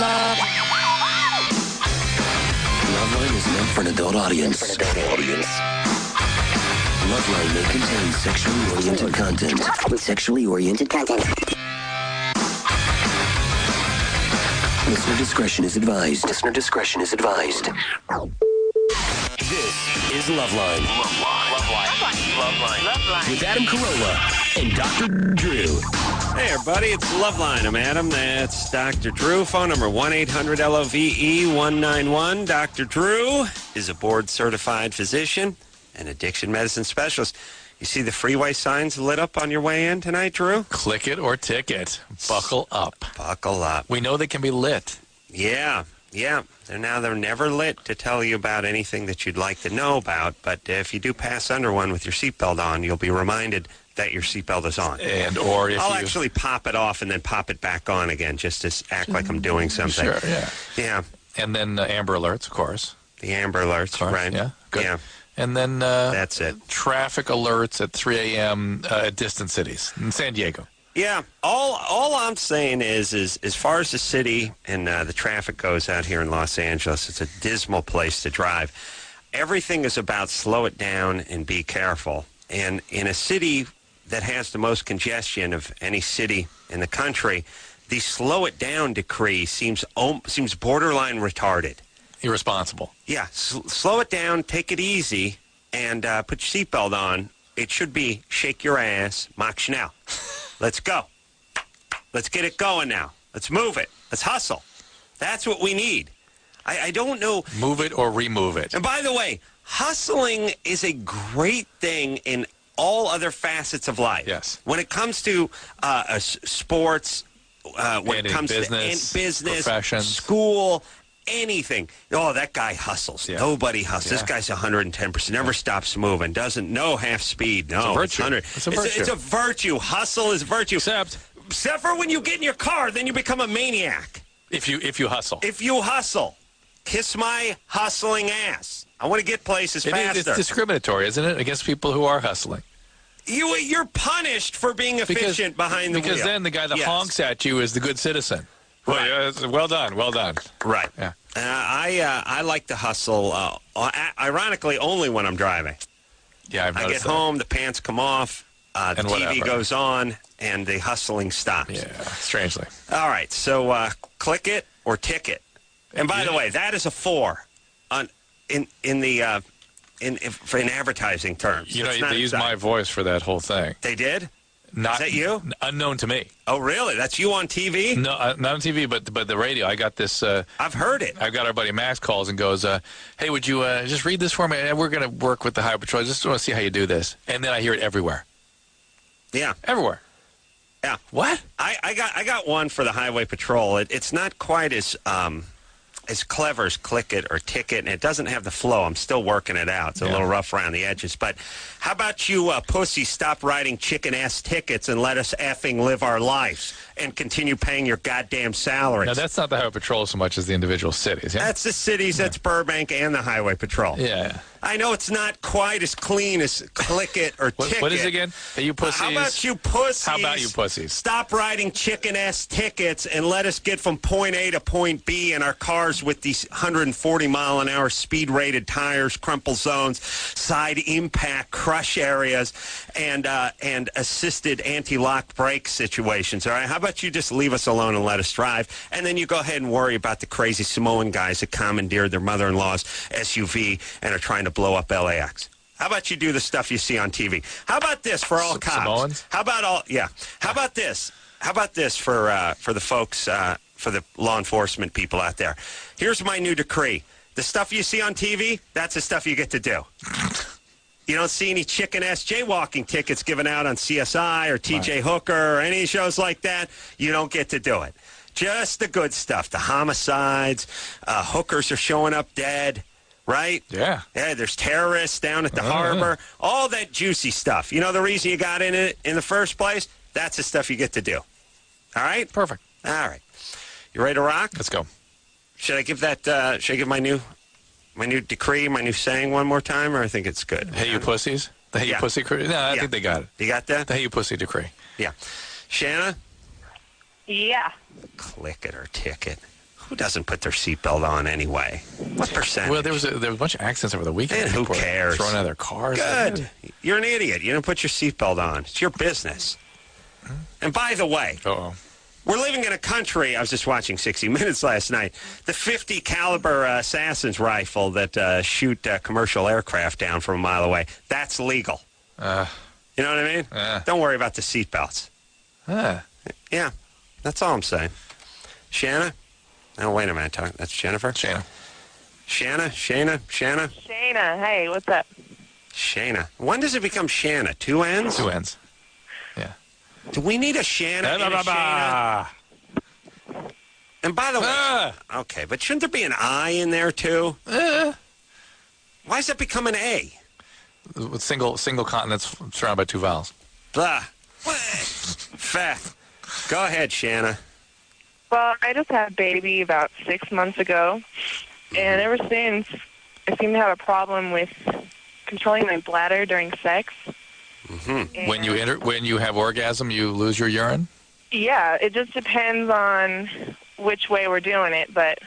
Loveline is meant for an adult audience. Loveline may contain sexually oriented content. Listener discretion is advised. This is Loveline. With Adam Carolla and Dr. Drew. Hey, everybody, it's Loveline. I'm Adam. That's Dr. Drew. Phone number 1-800-LOVE-191. Dr. Drew is a board-certified physician and addiction medicine specialist. You see the freeway signs lit up on your way in tonight, Drew? Click it or ticket. Buckle up. Buckle up. We know they can be lit. Yeah. They're never lit to tell you about anything that you'd like to know about, but if you do pass under one with your seatbelt on, you'll be reminded that your seatbelt is on. I'll actually pop it off and then pop it back on again just to act like I'm doing something. Sure, Yeah. And then Amber Alerts, of course. The Amber Alerts, right. Yeah, good. Yeah. And then that's it. Traffic alerts at 3 a.m. At distant cities in San Diego. Yeah, all I'm saying is as far as the city and the traffic goes out here in Los Angeles, it's a dismal place to drive. Everything is about slow it down and be careful. And in a city that has the most congestion of any city in the country, the slow it down decree seems borderline retarded. Irresponsible. Yeah, slow it down, take it easy, and put your seatbelt on. It should be shake your ass, mach schnell. Let's go. Let's get it going now. Let's move it. Let's hustle. That's what we need. I don't know. Move it or remove it. And by the way, hustling is a great thing in all other facets of life. Yes. When it comes to sports, when it comes to business, professions, school, anything. Oh, that guy hustles. Yeah. Nobody hustles. Yeah. This guy's 110%. Never stops moving. Doesn't know half speed. No, it's a virtue. It's a virtue. Hustle is virtue. Except for when you get in your car, then you become a maniac. If you hustle. If you hustle, kiss my hustling ass. I want to get places faster. It's discriminatory, isn't it, against people who are hustling? You're punished for being efficient behind the wheel. Because then the guy that honks at you is the good citizen. Right. Well done. Right. Yeah. I like to hustle, ironically, only when I'm driving. Yeah, I've noticed I get home, the pants come off, the TV goes on, and the hustling stops. Yeah, strangely. All right, so click it or ticket. And by the way, that is a 4 in advertising terms. You know, they used my voice for that whole thing. They did? Is that you? Unknown to me. Oh, really? That's you on TV? No, not on TV, but the radio. I got this. I've heard it. I've got our buddy Max calls and goes, hey, would you just read this for me? And we're going to work with the Highway Patrol. I just want to see how you do this. And then I hear it everywhere. Yeah. Everywhere. Yeah. What? I got one for the Highway Patrol. It's not quite as clever as click it or ticket, and it doesn't have the flow. I'm still working it out. It's a little rough around the edges. But how about you pussies stop writing chicken-ass tickets and let us effing live our lives and continue paying your goddamn salaries? Now, that's not the Highway Patrol so much as the individual cities. Yeah? That's the cities. That's Burbank and the Highway Patrol. Yeah. I know it's not quite as clean as click it or ticket. What is it again? Hey, you pussies. How about you pussies? How about you pussies? Stop writing chicken-ass tickets and let us get from point A to point B in our cars with these 140-mile-an-hour speed-rated tires, crumple zones, side impact, crush areas, and assisted anti-lock brake situations. All right? How about you just leave us alone and let us drive, and then you go ahead and worry about the crazy Samoan guys that commandeered their mother-in-law's SUV and are trying to blow up LAX. How about you do the stuff you see on TV? How about this for all cops? Samoans? How about all? Yeah. How about this? How about this for the folks, for the law enforcement people out there? Here's my new decree: the stuff you see on TV, that's the stuff you get to do. You don't see any chicken-ass jaywalking tickets given out on CSI or TJ Hooker or any shows like that. You don't get to do it. Just the good stuff. The homicides, hookers are showing up dead. Right? Yeah. Yeah, there's terrorists down at the harbor. All that juicy stuff. You know the reason you got in it in the first place? That's the stuff you get to do. All right? Perfect. All right. You ready to rock? Let's go. Should I give my new decree, my new saying one more time, or I think it's good? Hey, you pussies? The hey, you pussy decree? No, I think they got it. You got that? The hey, you pussy decree. Yeah. Shanna? Yeah. Click it or ticket. Who doesn't put their seatbelt on anyway? What percentage? Well, there was a bunch of accidents over the weekend. And who People were cares? Throwing out their cars. Good. You're an idiot. You didn't put your seatbelt on. It's your business. And by the way, we're living in a country, I was just watching 60 Minutes last night, the 50 caliber Assassin's rifle that shoot commercial aircraft down from a mile away, that's legal. You know what I mean? Don't worry about the seatbelts. Yeah, that's all I'm saying. Shanna? Oh, wait a minute. That's Jennifer? Shana. Shanna? Hey, what's up? Shana. When does it become Shanna? 2 ends? 2 ends. Yeah. Do we need a Shanna and a Shana? And by the way, okay, but shouldn't there be an I in there too? Why does that become an A? With single continents surrounded by 2 vowels. Blah. Fat. Go ahead, Shanna. Well, I just had a baby about 6 months ago, and ever since, I seem to have a problem with controlling my bladder during sex. Mm-hmm. When you have orgasm, you lose your urine? Yeah, it just depends on which way we're doing it, but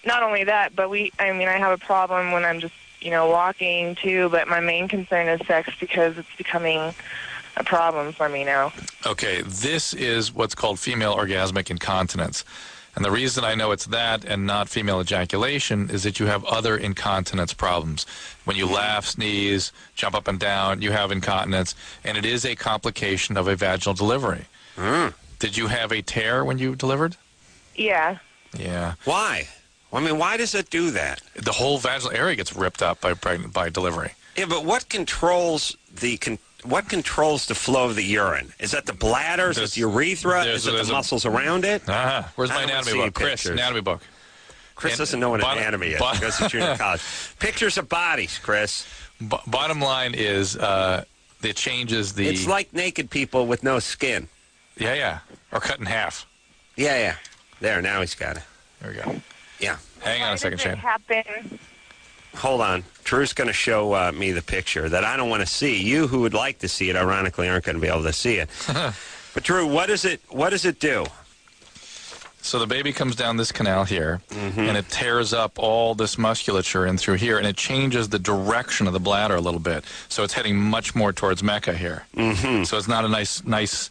not only that, but I have a problem when I'm just, walking too, but my main concern is sex because it's becoming a problem for me now. Okay, this is what's called female orgasmic incontinence. And the reason I know it's that and not female ejaculation is that you have other incontinence problems. When you laugh, sneeze, jump up and down, you have incontinence, and it is a complication of a vaginal delivery. Did you have a tear when you delivered? Yeah. Yeah. Why? Why does it do that? The whole vaginal area gets ripped up by delivery. Yeah, but what controls the flow of the urine? Is that the bladder? Is it the urethra? Is it the muscles around it? Where's my anatomy book? Chris, anatomy book. Chris doesn't know what anatomy is. He goes to junior college. Pictures of bodies, Chris. Bottom line is it changes the... It's like naked people with no skin. Yeah. Or cut in half. Yeah. There, now he's got it. There we go. Yeah. Hang on a second, Shane. Happen? Hold on. Drew's going to show me the picture that I don't want to see. You who would like to see it, ironically, aren't going to be able to see it. But Drew, what does it do? So the baby comes down this canal here, and it tears up all this musculature in through here, and it changes the direction of the bladder a little bit. So it's heading much more towards Mecca here. So it's not a nice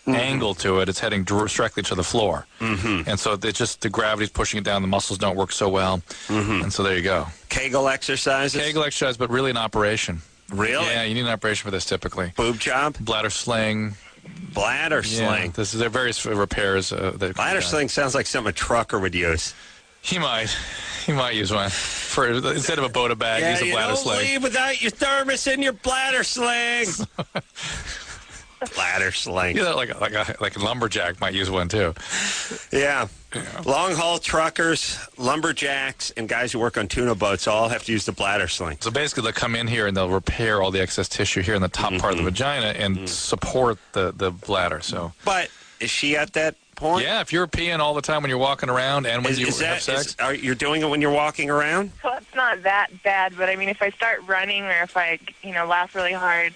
angle to it. It's heading directly to the floor. And so the gravity's pushing it down. The muscles don't work so well. And so there you go. Kegel exercises? Kegel exercise, but really an operation. Really? Yeah, you need an operation for this typically. Boob job? Bladder sling. Bladder sling. There are various repairs. Bladder sling sounds like something a trucker would use. He might use one instead of a Boda bag. Use a bladder sling. Don't leave without your thermos in your bladder sling. Bladder sling. Yeah, like a lumberjack might use one too. Yeah. Long haul truckers, lumberjacks, and guys who work on tuna boats all have to use the bladder sling. So basically, they'll come in here and they'll repair all the excess tissue here in the top part of the vagina and support the bladder. So. But is she at that point? Yeah, if you're peeing all the time when you're walking around and when you have sex. Are you doing it when you're walking around? Well, it's not that bad, but if I start running or if I, laugh really hard,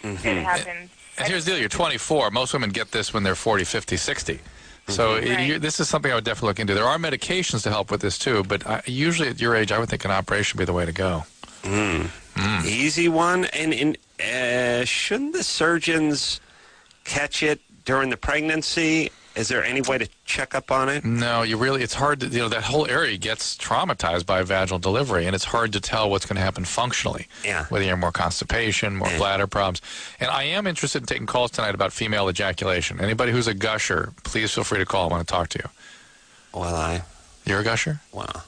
it happens. And here's the deal, you're 24. Most women get this when they're 40, 50, 60. So this is something I would definitely look into. There are medications to help with this too, but usually at your age, I would think an operation would be the way to go. Easy one. And shouldn't the surgeons catch it during the pregnancy? Is there any way to check up on it? No, it's hard to, that whole area gets traumatized by vaginal delivery, and it's hard to tell what's going to happen functionally. Yeah. Whether you have more constipation, more bladder problems. And I am interested in taking calls tonight about female ejaculation. Anybody who's a gusher, please feel free to call. I want to talk to you. Well, You're a gusher? Well,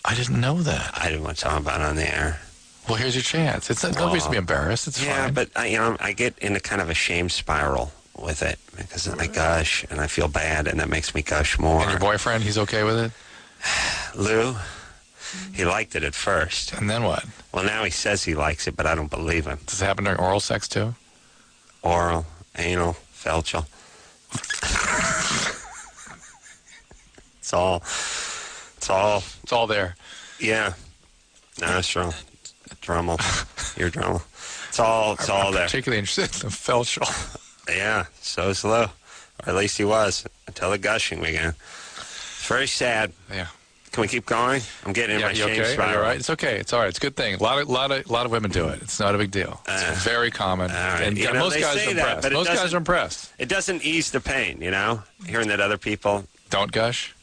I didn't know that. I didn't want to talk about it on the air. Well, here's your chance. It's no reason to be embarrassed. It's fine. Yeah, but I get into kind of a shame spiral with it because I gush and I feel bad, and that makes me gush more. And your boyfriend, he's okay with it? Lou, he liked it at first. And then what? Well, now he says he likes it, but I don't believe him. Does it happen during oral sex too? Oral, anal, felchal. It's all there. Yeah. Nostril, Drummel, eardrummel. It's all there. Particularly interested in the felchal. Yeah, so is Lou. Or at least he was until the gushing began. very sad. Yeah. Can we keep going? I'm getting in my You shame okay? spiral. Are you all right? It's okay. It's all right. It's a good thing. A lot of women do it. It's not a big deal. It's very common. right. And most they guys say are that, impressed. but Most guys are impressed. It doesn't ease the pain, hearing that other people... Don't gush.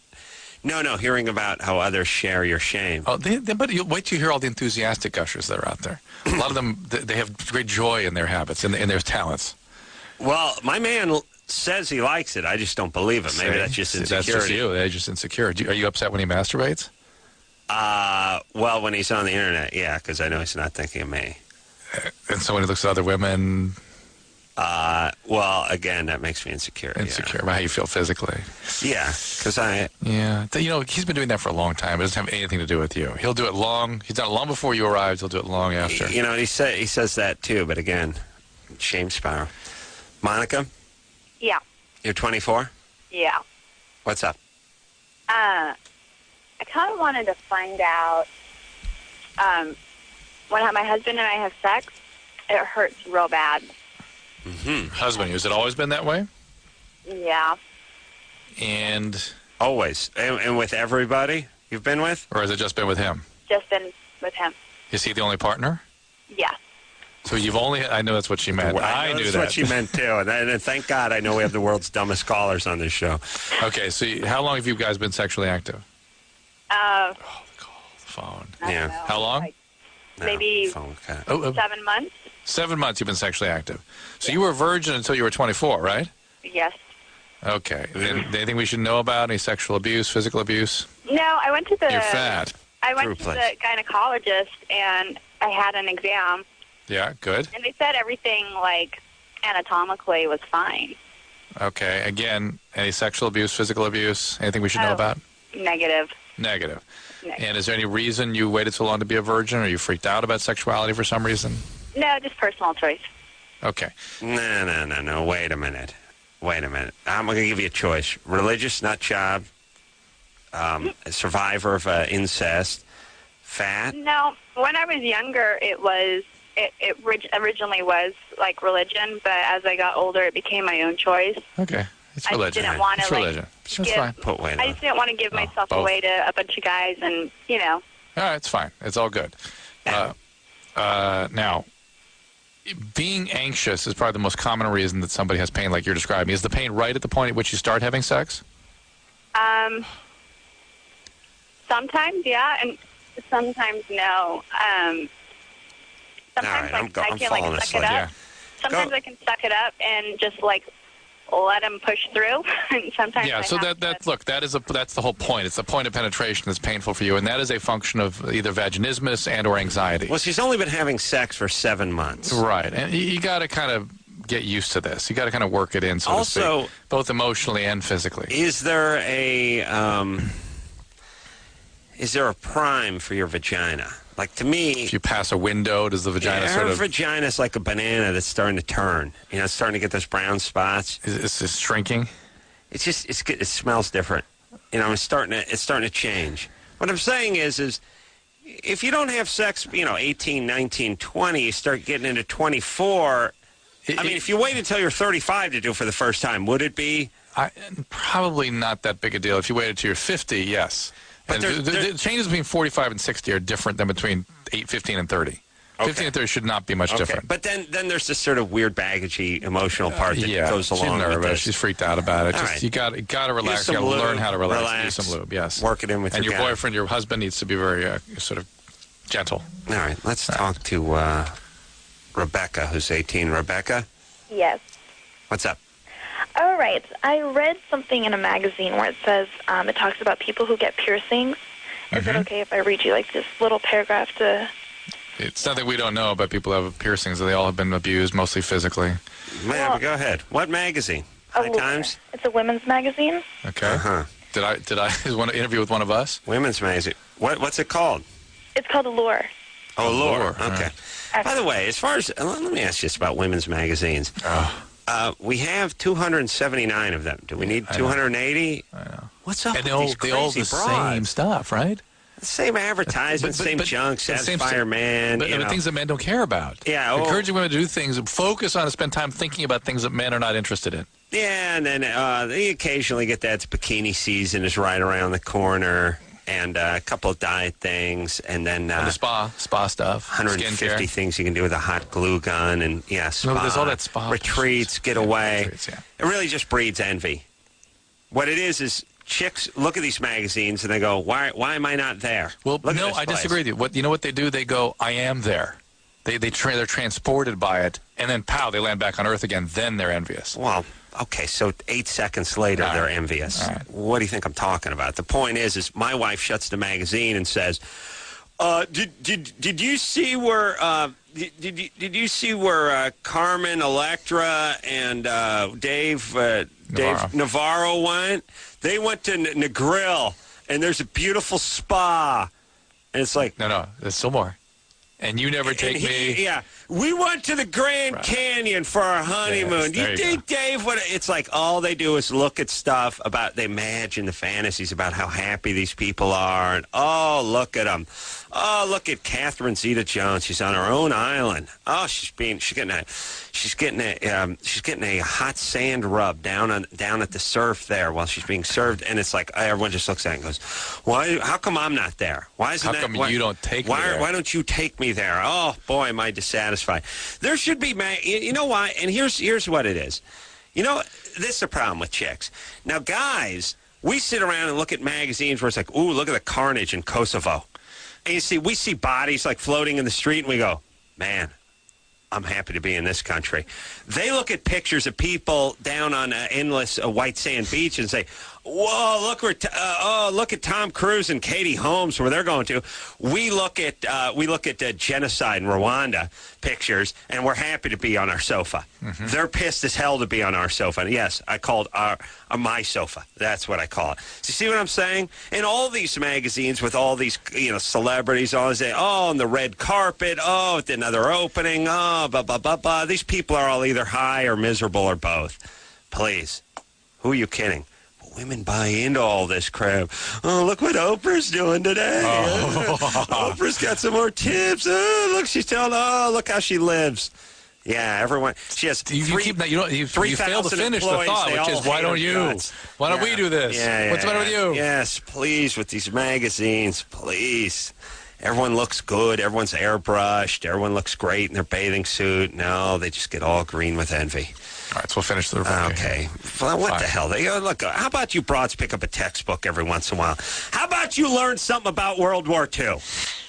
No, hearing about how others share your shame. Oh, but you wait till you hear all the enthusiastic gushers that are out there. A lot of them, they have great joy in their habits and in their talents. Well, my man says he likes it. I just don't believe it. Maybe that's just insecurity. That's just you. They're just insecure. Are you upset when he masturbates? Well, when he's on the internet, yeah, because I know he's not thinking of me. And so when he looks at other women... Well, again, that makes me insecure. Insecure about how you feel physically. Yeah, because Yeah. He's been doing that for a long time. It doesn't have anything to do with you. He'll do it long. He's done it long before you arrived. He'll do it long after. He says that too, but again, shame spiral. Monica? Yeah. You're 24? Yeah. What's up? I kind of wanted to find out, when my husband and I have sex, it hurts real bad. Mm-hmm. Husband, has it always been that way? Yeah. And... Always. And with everybody you've been with? Or has it just been with him? Just been with him. Is he the only partner? Yes. So you've only... I know that's what she meant. I knew that's that. what she meant, too. And thank God I know we have the world's dumbest callers on this show. Okay, so how long have you guys been sexually active? Oh, The phone. I Yeah. don't know, How long? like No, maybe phone cut. 7 months. 7 months you've been sexually active. So you were a virgin until you were 24, right? Yes. Okay. Anything we should know about? Any sexual abuse, physical abuse? No, I went to the... You're fat. I went True to place. the gynecologist, and I had an exam, Yeah, good. and they said everything, anatomically was fine. Okay. Again, any sexual abuse, physical abuse? Anything we should know about? Negative. Negative. Negative. And is there any reason you waited so long to be a virgin? Or you freaked out about sexuality for some reason? No, just personal choice. Okay. No. Wait a minute. I'm going to give you a choice. Religious, nut job, a survivor of incest, fat. No, when I was younger, it originally was like religion, but as I got older, it became my own choice. Okay. It's I just religion. didn't want It's to religion. That's give- fine. Put weight I on. just didn't want to give myself both. away to a bunch of guys, and All right, it's fine. It's all good. Now, being anxious is probably the most common reason that somebody has pain like you're describing. Is the pain right at the point at which you start having sex? sometimes yeah, and sometimes no. Sometimes All right, I I'm can falling suck asleep. it up. Yeah. Sometimes I can suck it up and just let him push through. And sometimes Yeah, I so have that's to, that's the whole point. It's the point of penetration that's painful for you, and that is a function of either vaginismus and or anxiety. Well, she's only been having sex for 7 months. Right, and you got to kind of get used to this. You got to kind of work it in, so to Also, speak, both emotionally and physically. Is there a prime for your vagina? Like, to me, If you pass a window, does the vagina her sort of vagina's like a banana that's starting to turn. It's starting to get those brown spots. is shrinking? It's just it smells different. It's starting to change. What I'm saying is if you don't have sex, 18, 19, 20, you start getting into 24. If you wait until you're 35 to do it for the first time, would it be? Probably not that big a deal. If you waited till you're 50, yes. But And the changes between 45 and 60 are different than between 15 and 30. 15 and 30 should not be much different. But then there's this sort of weird baggagey emotional part that goes along she's nervous. with this. She's freaked out about it. All Just right. you got to relax. some You got to lube, learn how to relax. relax, Use some lube. Yes. work it in with and your your guy. boyfriend, your husband, needs to be very sort of gentle. All right, let's talk to Rebecca, who's 18. Rebecca, Yes. what's up? All right. I read something in a magazine where it says it talks about people who get piercings. Is it okay if I read you this little paragraph to... It's nothing we don't know about people who have piercings. They all have been abused, mostly physically. Man, go ahead. What magazine? High Allure. Times? It's a women's magazine. Okay. Uh-huh. Did I want to interview with one of us? Women's magazine. What's it called? It's called Allure. Oh, Allure. Allure, Okay. right. By the way, as far as... let me ask you this about women's magazines. We have 279 of them. Do we need 280? I know. What's up And with they all these crazy the same broads? stuff, right? Same advertisement, same junk, Satisfier Man. But things that men don't care about. Yeah, well- Encouraging women to do things, focus on and spend time thinking about things that men are not interested in. Yeah, and then they occasionally get that bikini season is right around the corner, and a couple of diet things, and then the spa stuff, 150 skincare. things you can do with a hot glue gun, and spa, No, there's all that spa retreats, get away. Retreats, yeah. It really just breeds envy. What it is chicks look at these magazines and they go, "Why am I not there?" Well, Look at no, this I place. disagree with you. You know what they do? They go, "I am there." They're transported by it, and then pow, they land back on Earth again. Then they're envious. Well, okay, so 8 seconds later, All they're right. envious. All right. What do you think I'm talking about? The point is my wife shuts the magazine and says, "Did you see where did you see where Carmen Electra and Dave Navarro went? They went to Negril, and there's a beautiful spa." And it's like, No, there's still more. And you never take me. Yeah, we went to the Grand Canyon for our honeymoon. Yes, Do you there you think, Dave, it's like all they do is look at stuff they imagine the fantasies about how happy these people are. And, oh, look at them. Oh, look at Catherine Zeta-Jones. She's on her own island. Oh, she's getting a hot sand rub down at the surf there while she's being served. And it's like everyone just looks at it and goes, "Why? How come I'm not there? Why isn't How that? come Why, you don't take me there? Why don't you take me there? Oh boy, am I dissatisfied." There should be, you know why? And here's what it is. You know, this is the problem with chicks. Now, guys, we sit around and look at magazines where it's like, "Ooh, look at the carnage in Kosovo," and we see bodies like floating in the street, and we go, "Man, I'm happy to be in this country." They look at pictures of people down on an endless white sand beach and say, "Whoa, look at Tom Cruise and Katie Holmes where they're going to." We look at genocide in Rwanda pictures, and we're happy to be on our sofa. Mm-hmm. They're pissed as hell to be on our sofa. And yes, I called my sofa. That's what I call it. So you see what I'm saying? In all these magazines with all these celebrities, all this, on the red carpet, at another opening, blah blah blah blah. These people are all either high or miserable or both. Please, who are you kidding? Women buy into all this crap. Oh, look what Oprah's doing today. Oprah's got some more tips. Oh, look, she's telling, look how she lives. Yeah, everyone. She has You fail to finish the thought, which is, why don't you? Why don't we do this? What's the matter with you? Yes, please, with these magazines, please. Everyone looks good. Everyone's airbrushed. Everyone looks great in their bathing suit. No, they just get all green with envy. All right, so we'll finish the review. Okay. Well, what the hell? Look, how about you broads pick up a textbook every once in a while? How about you learn something about World War II?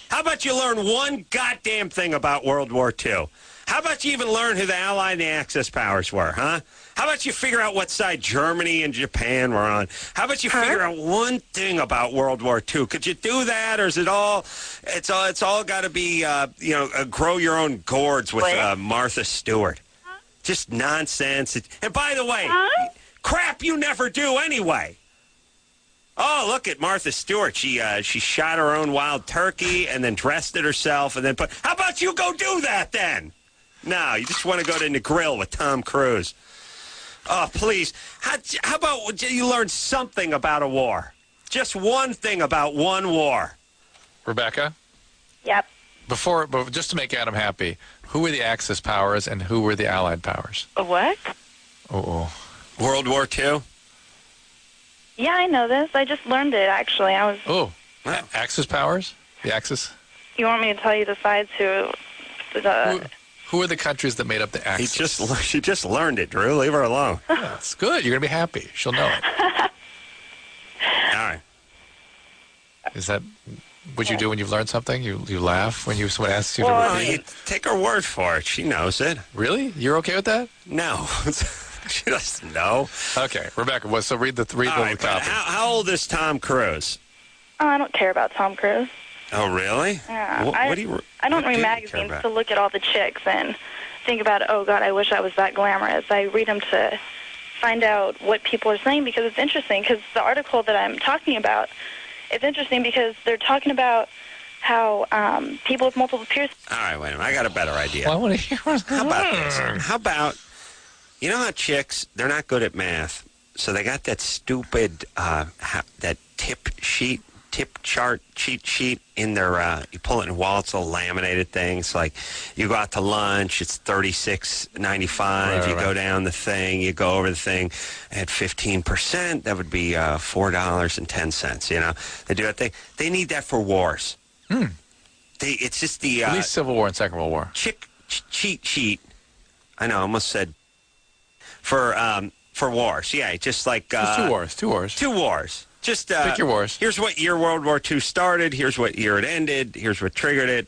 How about you learn one goddamn thing about World War II? How about you even learn who the Allied and the Axis powers were, huh? How about you figure out what side Germany and Japan were on? How about you figure out one thing about World War II? Could you do that, or is it all? It's all got to be, grow your own gourds with Martha Stewart. Just nonsense. And by the way, crap you never do anyway. Oh, look at Martha Stewart. She shot her own wild turkey and then dressed it herself and then put. How about you go do that then? No, you just want to go to Negril with Tom Cruise. Oh, please. How about you learn something about a war? Just one thing about one war. Rebecca? Yep. But just to make Adam happy, who were the Axis powers and who were the Allied powers? What? Oh. World War II? Yeah, I know this. I just learned it, actually. Axis powers? The Axis? You want me to tell you the sides who Who are the countries that made up the Axis? She just learned it, Drew. Leave her alone. Yeah, it's good. You're going to be happy. She'll know it. All right. Is that what you do when you've learned something? You laugh when someone asks you to Well, repeat you it? take her word for it. She knows it. Really? You're okay with that? No. She doesn't know. Okay, Rebecca. So read the All right, but copy. how old is Tom Cruise? I don't care about Tom Cruise. Oh, really? Yeah, What do you? I don't what do read you care magazines about? to look at all the chicks and think about, oh, God, I wish I was that glamorous. I read them to find out what people are saying because it's interesting. Because the article that I'm talking about, it's interesting because they're talking about how people with multiple piercings. All right, wait a minute. I got a better idea. Well, I want to hear what's How about this? How about, you know how chicks, they're not good at math, so they got that stupid, that tip tip chart cheat sheet in their, you pull it in Walt's little laminated things. Like you go out to lunch, it's $36.95. You go down the thing, you go over the thing at 15%. That would be $4.10. You know, they do that thing. They need that for wars. It's just the At least Civil War and Second World War. Cheat sheet. I know, I almost said for wars. Yeah, just like Just two wars. Two wars. Just pick your wars. Here's what year World War II started. Here's what year it ended. Here's what triggered it.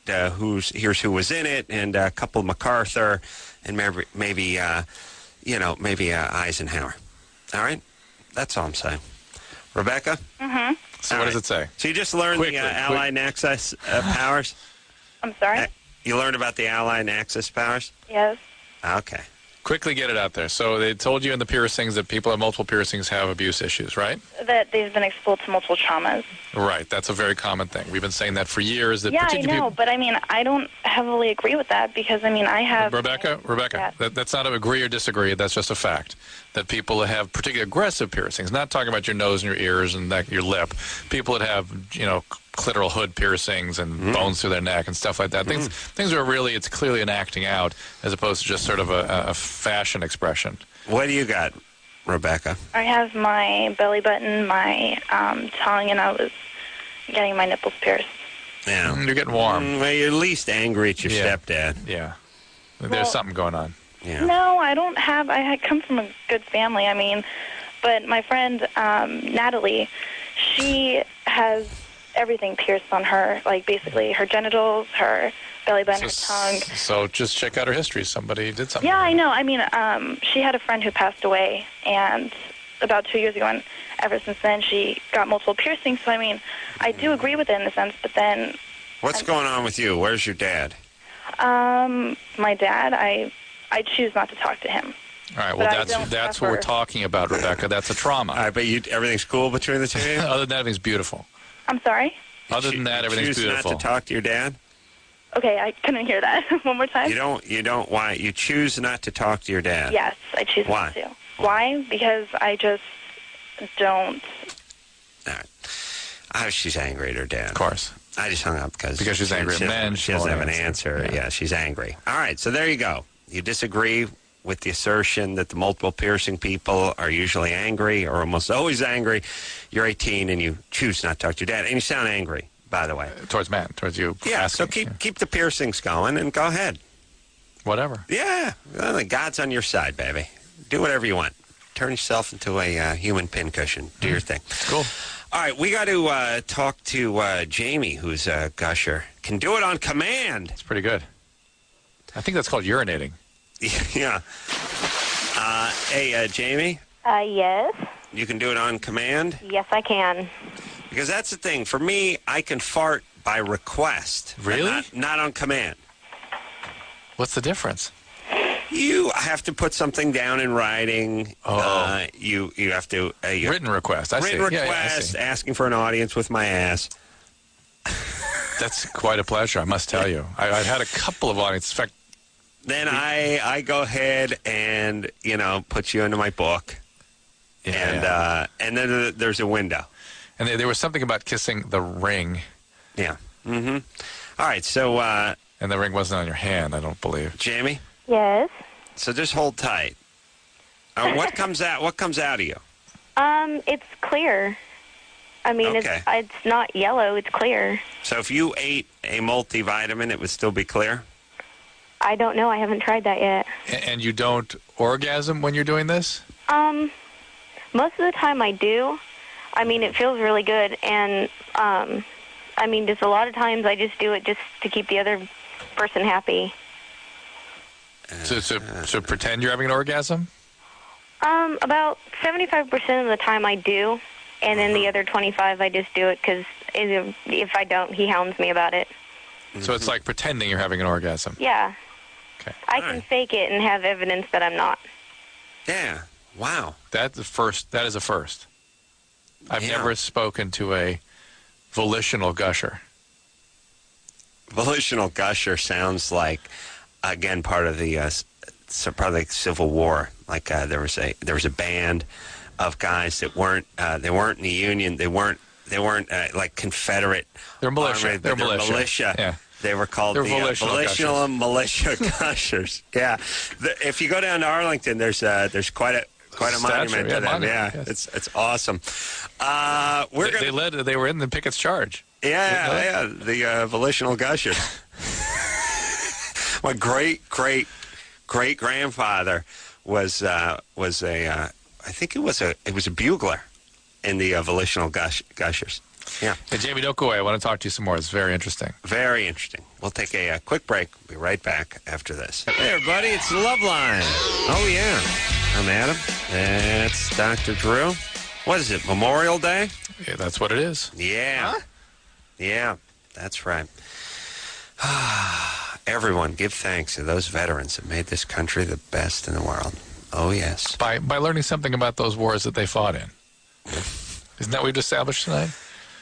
Here's who was in it, and a couple of MacArthur, and maybe Eisenhower. All right, that's all I'm saying. Rebecca. Mm-hmm. So what does it say? So you just learned the Allied Axis powers. I'm sorry? You learned about the Allied Axis powers. Yes. Okay. Quickly get it out there. So they told you in the piercings that people with multiple piercings have abuse issues, right? That they've been exposed to multiple traumas. Right. That's a very common thing. We've been saying that for years. That Yeah, I know, but I mean, I don't heavily agree with that because, I mean, I have... Rebecca, Yeah. that's not an agree or disagree. That's just a fact. That people that have particularly aggressive piercings, not talking about your nose and your ears and your lip, people that have, clitoral hood piercings and bones through their neck and stuff like that. Things are really, it's clearly an acting out as opposed to just sort of a fashion expression. What do you got, Rebecca? I have my belly button, my tongue, and I was getting my nipples pierced. Yeah. You're getting warm. Well, you're at least angry at your stepdad. Yeah. There's something going on. Yeah. No, I don't have... I come from a good family, I mean, but my friend, Natalie, she has everything pierced on her, like basically her genitals, her belly button, her tongue. So just check out her history. Somebody did something. Yeah, I know. I mean, she had a friend who passed away, and about 2 years ago, and ever since then, she got multiple piercings. So, I mean, I do agree with it in a sense, but then... What's going on with you? Where's your dad? My dad, I choose not to talk to him. All right, well, that's what we're talking about, Rebecca. That's a trauma. All right, but everything's cool between the two of you? Other than that, everything's beautiful. I'm sorry? Other than that, everything's choose beautiful. Not to talk to your dad? Okay, I couldn't hear that. One more time? You don't, why? You choose not to talk to your dad? Yes, I choose not to. Why? Because I just don't... All right. She's angry at her dad. Of course. I just hung up because she's angry at men. She doesn't have an answer. Yeah, she's angry. All right, so there you go. You disagree with the assertion that the multiple piercing people are usually angry or almost always angry. You're 18 and you choose not to talk to your dad. And you sound angry, by the way. Towards you. Yeah, asking. so keep the piercings going and go ahead. Whatever. Yeah, well, God's on your side, baby. Do whatever you want. Turn yourself into a human pincushion. Do your thing. Cool. All right, we got to talk to Jamie, who's a gusher. Can do it on command. It's pretty good. I think that's called urinating. Yeah. Hey, Jamie? Yes. You can do it on command? Yes, I can. Because that's the thing. For me, I can fart by request. Really? Not on command. What's the difference? You have to put something down in writing. Oh. You have to... written request. I see. Written request, Yeah, I see. asking for an audience with my ass. That's quite a pleasure, I must tell you. I've had a couple of audiences. In fact, then I go ahead and, put you into my book. Yeah, and then there's a window. And there was something about kissing the ring. Yeah. Mm-hmm. All right, so... and the ring wasn't on your hand, I don't believe. Jamie? Yes. So just hold tight. What comes out of you? It's clear. I mean, Okay. it's not yellow, it's clear. So if you ate a multivitamin, it would still be clear? I don't know, I haven't tried that yet. And you don't orgasm when you're doing this? Most of the time I do. I mean, it feels really good, and, just a lot of times I just do it just to keep the other person happy. So pretend you're having an orgasm? About 75% of the time I do, and then the other 25 I just do it because if I don't, he hounds me about it. So it's like pretending you're having an orgasm? Yeah. Okay. I can fake it and have evidence that I'm not. Yeah. Wow. That is a first. I've never spoken to a volitional gusher. Volitional gusher sounds like, again, part of the Civil War. Like there was a band of guys that weren't in the Union. They weren't like Confederate. They're militia. Army, They're militia. Yeah. They were called They're the volitional volitional militia gushers. Yeah. If you go down to Arlington, there's quite a monument to them. Yeah, yes. it's awesome. They were in the Pickett's charge. Yeah, the volitional gushers. My great grandfather was a I think it was a bugler in the volitional gushers. Yeah. Hey, Jamie, don't go away. I want to talk to you some more. It's very interesting. Very interesting. We'll take a quick break. Be right back after this. Hey, everybody, it's the Loveline. Oh, yeah. I'm Adam. That's Dr. Drew. What is it, Memorial Day? Yeah, that's what it is. Yeah. Huh? Yeah, that's right. Everyone, give thanks to those veterans that made this country the best in the world. Oh, yes. By learning something about those wars that they fought in. Isn't that what we've established tonight?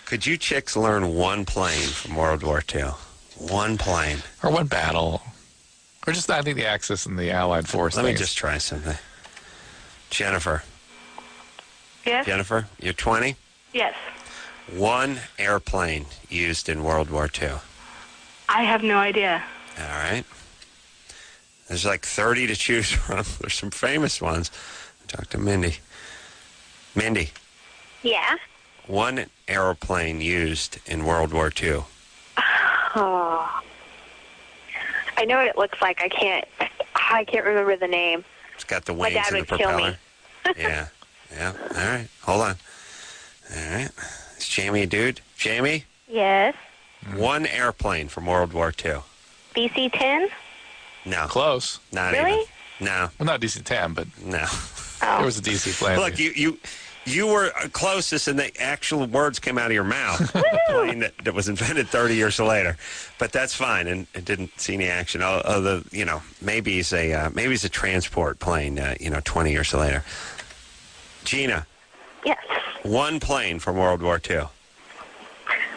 Could you chicks learn one plane from World War II? One plane. Or one battle. Or just, I think, the Axis and the Allied force. Let me just try something. Jennifer. Yes? Jennifer, you're 20? Yes. One airplane used in World War II. I have no idea. All right. There's like 30 to choose from. There's some famous ones. Talk to Mindy. Mindy, Yeah. one airplane used in World War II. Oh. I know what it looks like. I can't remember the name. It's got the My wings dad and the would kill propeller. me. Yeah. All right. Hold on. All right. Is Jamie a dude? Jamie, Yes. one airplane from World War II. BC-10? No. Close. Not Really? even. No. Well, not DC-10, but No. there was a DC plane. Look, you were closest, and the actual words came out of your mouth. The plane that was invented 30 years later, but that's fine, and it didn't see any action. Although, maybe he's a transport plane. 20 years later. Gina, Yes. one plane from World War II. All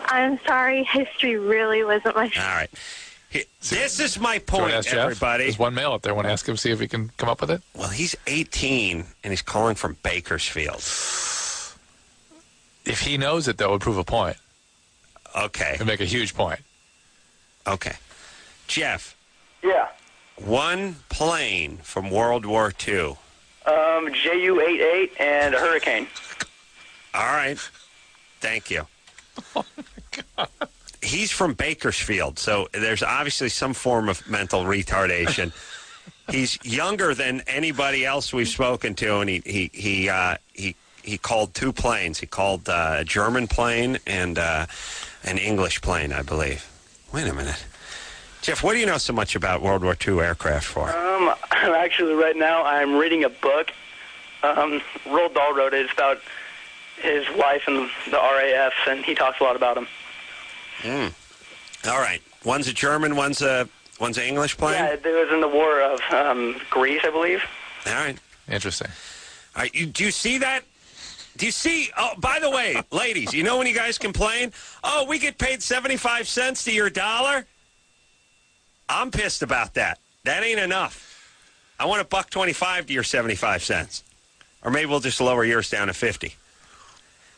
I'm sorry. History really wasn't my... right. This is my Do you want point, to ask Jeff? everybody. There's one male up there. Want to ask him, see if he can come up with it? Well, he's 18, and he's calling from Bakersfield. If he knows it, though, it would prove a point. Okay. It'd make a huge point. Okay. Jeff, Yeah. one plane from World War II. Ju-88 and a Hurricane. All right. Thank you. He's from Bakersfield, so there's obviously some form of mental retardation. He's younger than anybody else we've spoken to, and he called two planes. He called a German plane and an English plane, I believe. Wait a minute. Jeff, what do you know so much about World War II aircraft for? Actually, right now I'm reading a book. Roald Dahl wrote it. It's about his wife and the RAF, and he talks a lot about them. All right. One's a German, one's a English plane? Yeah, it was in the war of Greece, I believe. All right. Interesting. All right. Do you see that? Do you see? Oh, by the way, ladies, you know when you guys complain? Oh, we get paid 75 cents to your dollar? I'm pissed about that. That ain't enough. I want $1.25 to your 75 cents. Or maybe we'll just lower yours down to 50.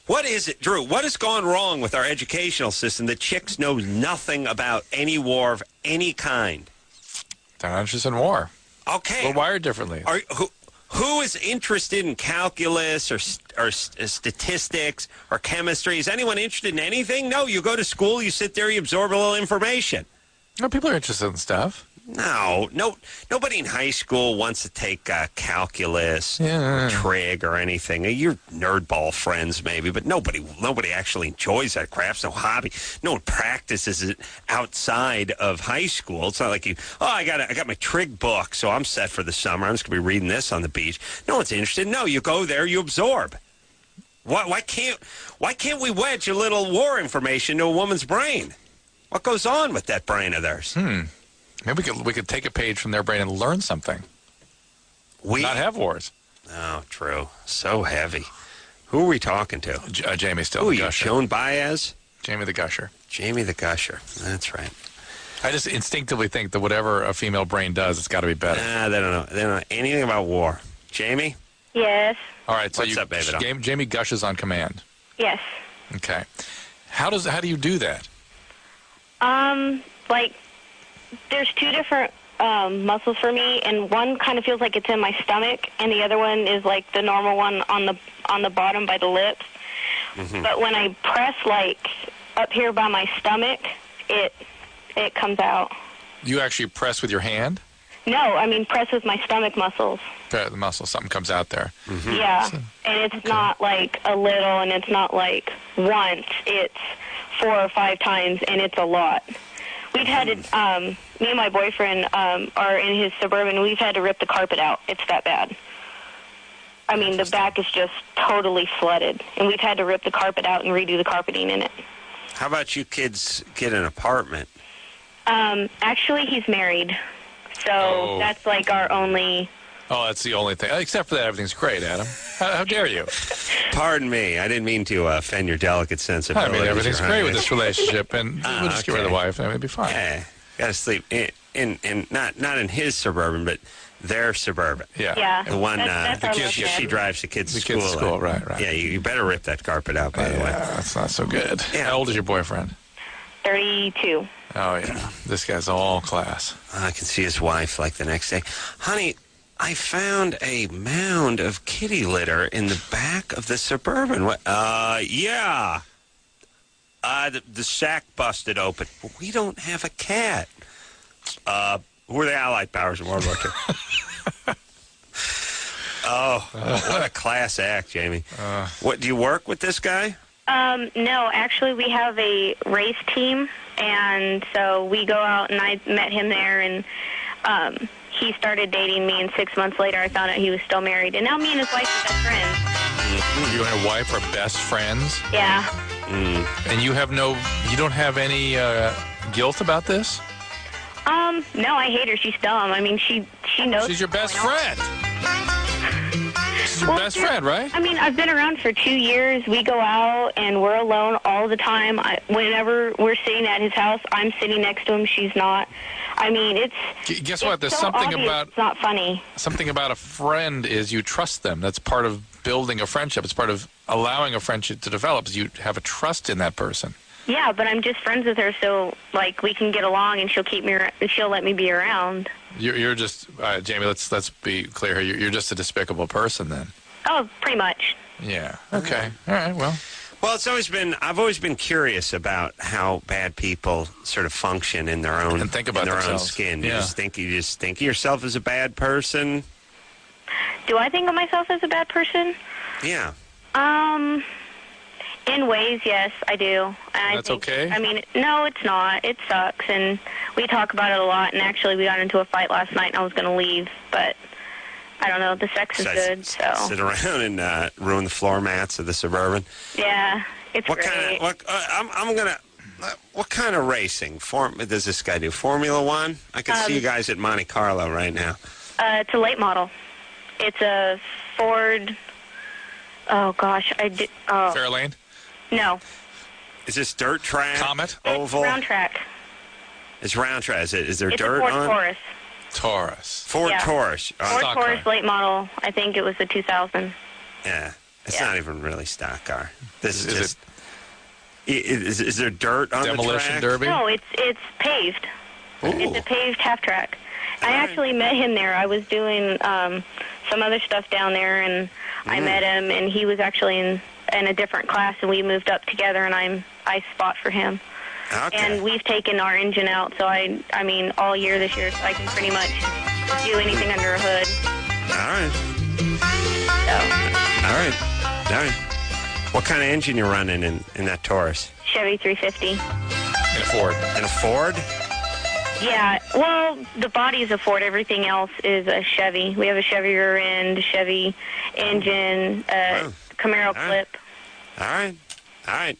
What is it, Drew? What has gone wrong with our educational system that chicks know nothing about any war of any kind? They're not interested in war. Okay. We're wired differently. Who is interested in calculus or statistics or chemistry? Is anyone interested in anything? No, you go to school, you sit there, you absorb a little information. No, people are interested in stuff. No, nobody in high school wants to take calculus or trig or anything. Your nerdball friends maybe, but nobody actually enjoys that crap. It's no hobby. No one practices it outside of high school. It's not like I got my trig book, so I'm set for the summer. I'm just going to be reading this on the beach. No one's interested. No, you go there, you absorb. Why can't we wedge a little war information to a woman's brain? What goes on with that brain of theirs? Maybe we could take a page from their brain and learn something. Not have wars. Oh, true. So heavy. Who are we talking to? Jamie still. Who are the you, Gusher. Joan Baez? Jamie the Gusher. Jamie the Gusher. That's right. I just instinctively think that whatever a female brain does, it's got to be better. They don't know. They don't know anything about war. Jamie? Yes. All right. So What's up, baby doll? Jamie gushes on command. Yes. Okay. How do you do that? Like, there's two different muscles for me, and one kind of feels like it's in my stomach, and the other one is like the normal one on the bottom by the lips. But when I press like up here by my stomach, it comes out. You actually press with your hand? No, I mean press with my stomach muscles. The muscle, something comes out there. Yeah, and it's not like a little, and it's not like once. It's 4 or 5 times, and it's a lot. We've had to, me and my boyfriend are in his Suburban. We've had to rip the carpet out. It's that bad. I mean, the back is just totally flooded, and we've had to rip the carpet out and redo the carpeting in it. How about you kids get an apartment? Actually, he's married, so that's like our only... Oh, that's the only thing. Except for that, everything's great, Adam. How dare you? Pardon me. I didn't mean to offend your delicate sensibilities. I mean, everything's great with this relationship, and we'll just get rid of the wife, and it'll be fine. Yeah, gotta sleep in not in his Suburban, but their Suburban. Yeah. The one that's the our kids, love she bed. drives the kids to school. Kids to school, right. Yeah, you better rip that carpet out, by the way. That's not so good. Yeah. How old is your boyfriend? 32. Oh, yeah. This guy's all class. I can see his wife like the next day. Honey, I found a mound of kitty litter in the back of the Suburban. What? Yeah. The sack busted open. We don't have a cat. Who are the Allied powers in World War II? Oh, what a class act, Jamie. What, do you work with this guy? No, actually, we have a race team, and so we go out, and I met him there, and he started dating me, and 6 months later, I found out he was still married, and now me and his wife are best friends. You and your wife are best friends? Yeah. And you don't have any guilt about this? No, I hate her. She's dumb. I mean, she knows. She's your best what's going on. friend. She's your best friend, right? I mean, I've been around for 2 years. We go out, and we're alone all the time. Whenever we're sitting at his house, I'm sitting next to him. She's not. I mean, Guess what? There's so something obvious about... It's not funny. Something about a friend is you trust them. That's part of building a friendship. It's part of allowing a friendship to develop. Is you have a trust in that person. Yeah, but I'm just friends with her, so like we can get along, and she'll let me be around. You're just Jamie. Let's be clear here. You're just a despicable person, then. Oh, pretty much. Yeah. Okay. All right. Well, I've always been curious about how bad people sort of function in their own and think about own themselves. skin. Yeah. You just think of yourself as a bad person. Do I think of myself as a bad person? Yeah. In ways, yes, I do. And That's okay? I mean, no, it's not. It sucks, and we talk about it a lot, and actually we got into a fight last night, and I was going to leave, but I don't know. The sex is good, so... Sit around and ruin the floor mats of the Suburban. Yeah, it's What great. what kind of racing does this guy do? Formula One? I can see you guys at Monte Carlo right now. It's a late model. It's a Ford... Oh, gosh, Fairlane? No. Is this dirt track? Comet? Oval? It's round track. It's round track. Is there It's dirt a Ford on? Taurus. Taurus. Ford Yeah. Taurus. Ford stock Taurus car. late model. I think it was a 2000. Yeah. It's Yeah. not even really stock car. This Is is just... Is there dirt on the Demolition track? derby? No, it's paved. It's Ooh. a paved half track. I actually met him there. I was doing some other stuff down there, and I met him, and he was actually in a different class, and we moved up together, and I spot for him. Okay. And we've taken our engine out, so I mean, all year this year, so I can pretty much do anything under a hood. All right. So, All right. What kind of engine you running in that Taurus? Chevy 350. In a Ford. In a Ford? Yeah, well, the body is a Ford. Everything else is a Chevy. We have a Chevy rear end, Chevy engine, Camaro clip. All right.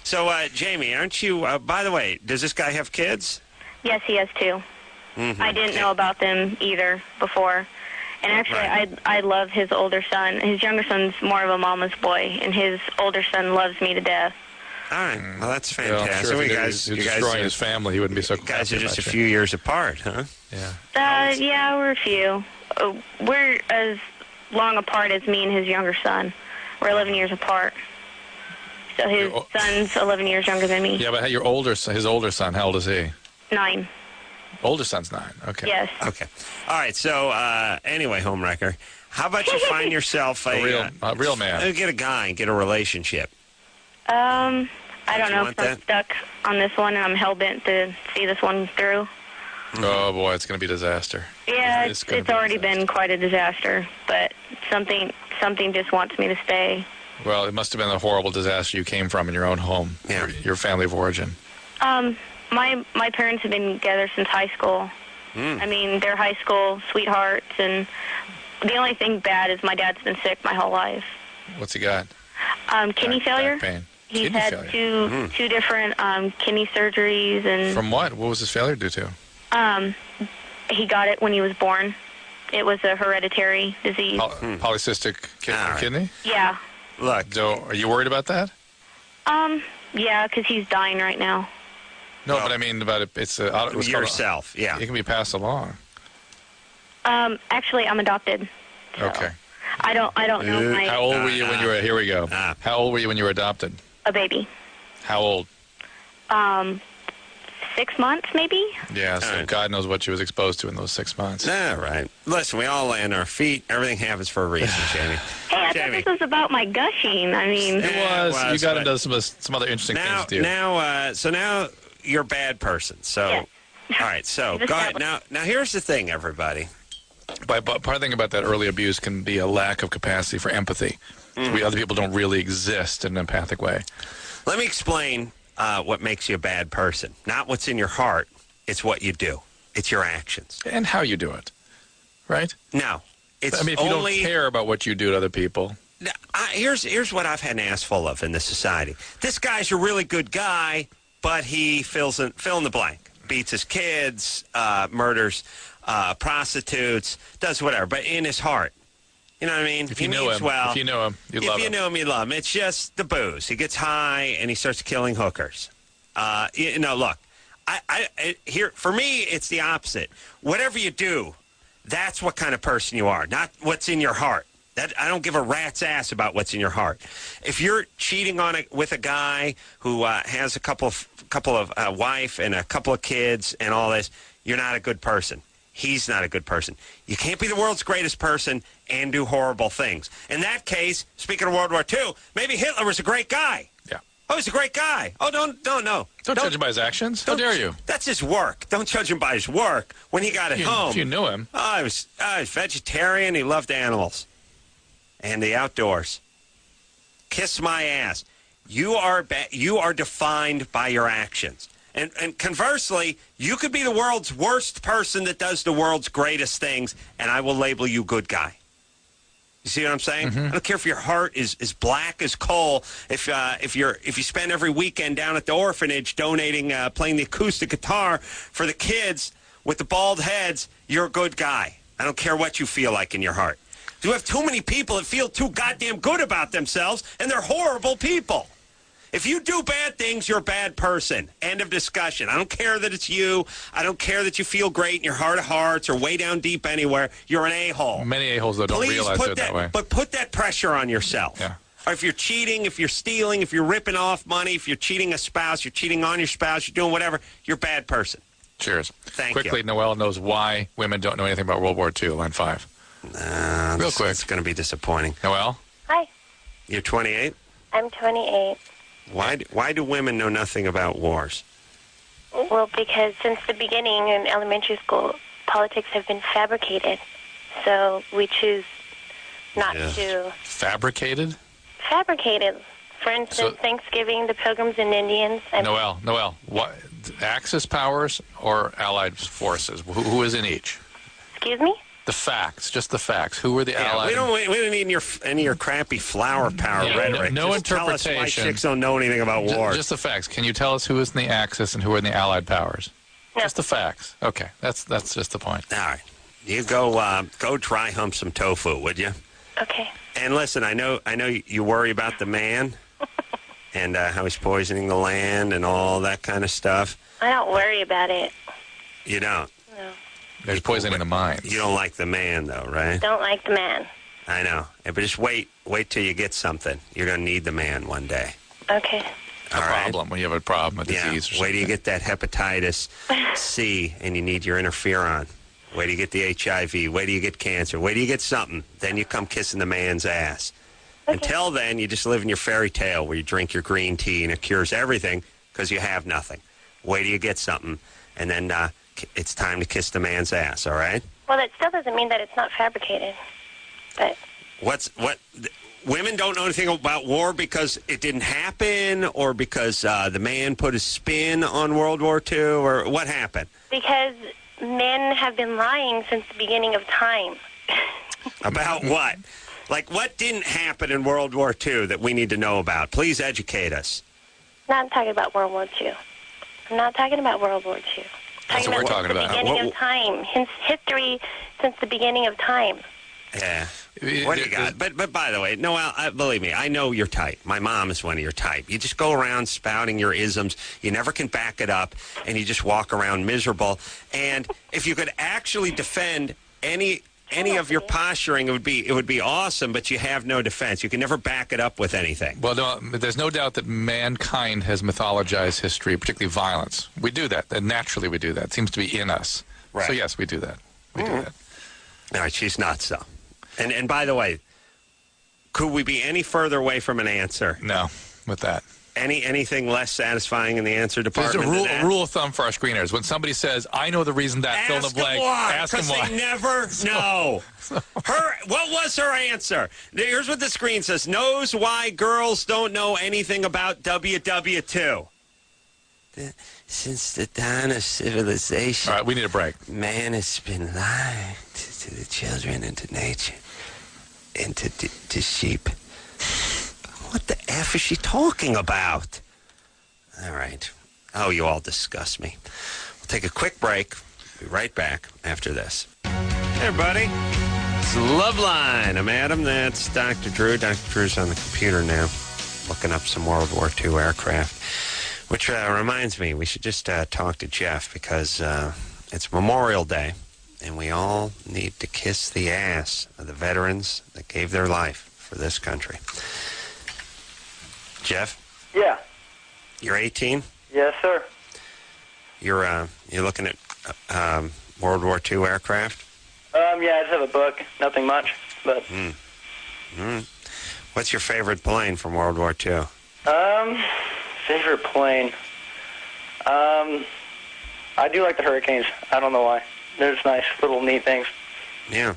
So, Jamie, aren't you, by the way, does this guy have kids? Yes, he has 2. I didn't know about them either before. And actually, Right. I love his older son. His younger son's more of a mama's boy, and his older son loves me to death. All right. Well, that's Well, I'm fantastic. sure if you he guys, was you guys, destroying are, his family, he wouldn't be so you guys are happy just a about few years apart, huh? you. Yeah. Yeah, we're a few. We're as long apart as me and his younger son. We're 11 years apart. So his son's 11 years younger than me. Yeah, but his older son, how old is he? 9. Older son's 9. Okay. Yes. Okay. All right. So anyway, homewrecker, how about you find yourself A real man. Get a guy and get a relationship. I don't know want if I'm that? stuck on this one, and I'm hell-bent to see this one through. Oh, boy, it's going to be a disaster. Yeah, It's it's already been quite a disaster, but something just wants me to stay. Well, it must have been a horrible disaster you came from in your own home, Yeah. your family of origin. My parents have been together since high school. I mean, they're high school sweethearts, and the only thing bad is my dad's been sick my whole life. What's he got? Kidney failure. Back pain. He's Kidney had failure. two different kidney surgeries, and From what? What was his failure due to? he got it when he was born. It was a hereditary disease. Polycystic kidney? Yeah. Look, So, are you worried about that? Yeah, because he's dying right now. No, Well, but I mean about it. It's what's called yourself. Yeah. It can be passed along. Actually, I'm adopted. So Okay. I don't know my How old were you when you were? Here we go. How old were you when you were adopted? a baby. How old? 6 months, maybe. Yeah. So All right. God knows what you was exposed to in those 6 months. All right. Listen, we all land on our feet. Everything happens for a reason, Jamie. Hey, I Jamie. thought this was about my gushing. I mean, It Yeah, was. it was, You got but- into some other interesting Now, things, dude. now you're a bad person. So, Yes. all right. So, We've go ahead. established- Now, here's the thing, everybody. But part of the thing about that early abuse can be a lack of capacity for empathy. Other people don't really exist in an empathic way. Let me explain what makes you a bad person. Not what's in your heart. It's what you do. It's your actions. And how you do it, right? No, it's I mean, if you only. don't care about what you do to other people. Now, here's what I've had an ass full of in this society. This guy's a really good guy, but he fill in the blank. Beats his kids, murders prostitutes, does whatever. But in his heart, you know what I mean? If you knew him, well. if you knew him, you'd love If you him. knew him, you'd love him. It's just the booze. He gets high and he starts killing hookers. Look, here for me, it's the opposite. Whatever you do, that's what kind of person you are, not what's in your heart. That I don't give a rat's ass about what's in your heart. If you're cheating with a guy who has a couple of wife and a couple of kids and all this, you're not a good person. He's not a good person. You can't be the world's greatest person and do horrible things. In that case, speaking of World War II, maybe Hitler was a great guy. Yeah. Oh, he's a great guy. Oh, don't no. Don't judge him by his actions. How dare you? That's his work. Don't judge him by his work. When he got at home, If you knew him. he was vegetarian. He loved animals and the outdoors. Kiss my ass. You are defined by your actions. And conversely, you could be the world's worst person that does the world's greatest things, and I will label you good guy. You see what I'm saying? I don't care if your heart is black as coal. If you spend every weekend down at the orphanage donating, playing the acoustic guitar for the kids with the bald heads, you're a good guy. I don't care what you feel like in your heart. You have too many people that feel too goddamn good about themselves, and they're horrible people. If you do bad things, you're a bad person. End of discussion. I don't care that it's you. I don't care that you feel great in your heart of hearts or way down deep anywhere. You're an a-hole. Many a-holes, though, don't realize it that way. But put that pressure on yourself. Yeah. Or if you're cheating, if you're stealing, if you're ripping off money, if you're cheating a spouse, you're cheating on your spouse, you're doing whatever, you're a bad person. Cheers. Thank Quickly, you. Noelle knows why women don't know anything about World War II, line 5. Real quick. It's going to be disappointing. Noelle? Hi, You're 28? I'm 28. Why do women know nothing about wars? Well, because since the beginning in elementary school, politics have been fabricated. So we choose not Yeah. to Fabricated? fabricate it. For instance, So- Thanksgiving, the Pilgrims and Indians. Noelle, what, Axis powers or Allied forces? Who is in each? Excuse me? The facts, just the facts. Who were the Yeah, Allied? we don't need any of your crappy flower power Yeah, rhetoric. no Just tell us why interpretation. chicks don't know anything about wars. Just the facts. Can you tell us who is in the Axis and who are in the Allied powers? No. Just the facts. Okay, that's just the point. All right, you go dry hump some tofu, would you? Okay. And listen, I know you worry about the man and how he's poisoning the land and all that kind of stuff. I don't worry about it. You don't. No. There's poison in the minds. You don't like the man, though, right? Don't like the man. I know. Yeah, but just wait till you get something. You're going to need the man one day. Okay. A problem when you have a problem, a disease or something. Wait till you get that hepatitis C and you need your interferon. Wait till you get the HIV. Wait till you get cancer. Wait till you get something. Then you come kissing the man's ass. Okay. Until then, you just live in your fairy tale where you drink your green tea and it cures everything because you have nothing. Wait till you get something, and then it's time to kiss the man's ass, all right? Well, that still doesn't mean that it's not fabricated. But Women don't know anything about war because it didn't happen, or because the man put a spin on World War II, or what happened? because men have been lying since the beginning of time. About what? Like, what didn't happen in World War II that we need to know about? Please educate us. Not talking about World War II. I'm not talking about World War II. That's what we're talking The about. beginning of time. History since the beginning of time. Yeah. What do you got? But by the way, Noel, believe me, I know your type. My mom is one of your type. You just go around spouting your isms. You never can back it up, and you just walk around miserable. And if you could actually defend any of your posturing, it would be awesome, but you have no defense. You can never back it up with anything. Well, no, there's no doubt that mankind has mythologized history, particularly violence. We do that. And naturally we do that. It seems to be in us. Right. So, yes, we do that. We do that. All right, she's not so. And by the way, could we be any further away from an answer? No, with that. Anything less satifying in the answer department? There's than that? a rule of thumb for our screeners. When somebody says, I know the reason that, fill in the blank, ask them why. Because they never know. What was her answer? Here's what the screen says. Knows why girls don't know anything about WW2. Since the dawn of civilization. All right, we need a break. Man has been lying to the children and to nature and to sheep. What the F is she talking about? All right. Oh, you all disgust me. We'll take a quick break. Be right back after this. Hey, everybody. It's Loveline. I'm Adam. That's Dr. Drew. Dr. Drew's on the computer now, looking up some World War II aircraft, which reminds me, we should just talk to Jeff because it's Memorial Day, and we all need to kiss the ass of the veterans that gave their life for this country. Jeff? Yeah. You're 18? Yes, sir. You're looking at World War II aircraft? Yeah, I just have a book. Nothing much, but... What's your favorite plane from World War II? Favorite plane? I do like the Hurricanes. I don't know why. They're just nice, little neat things. Yeah.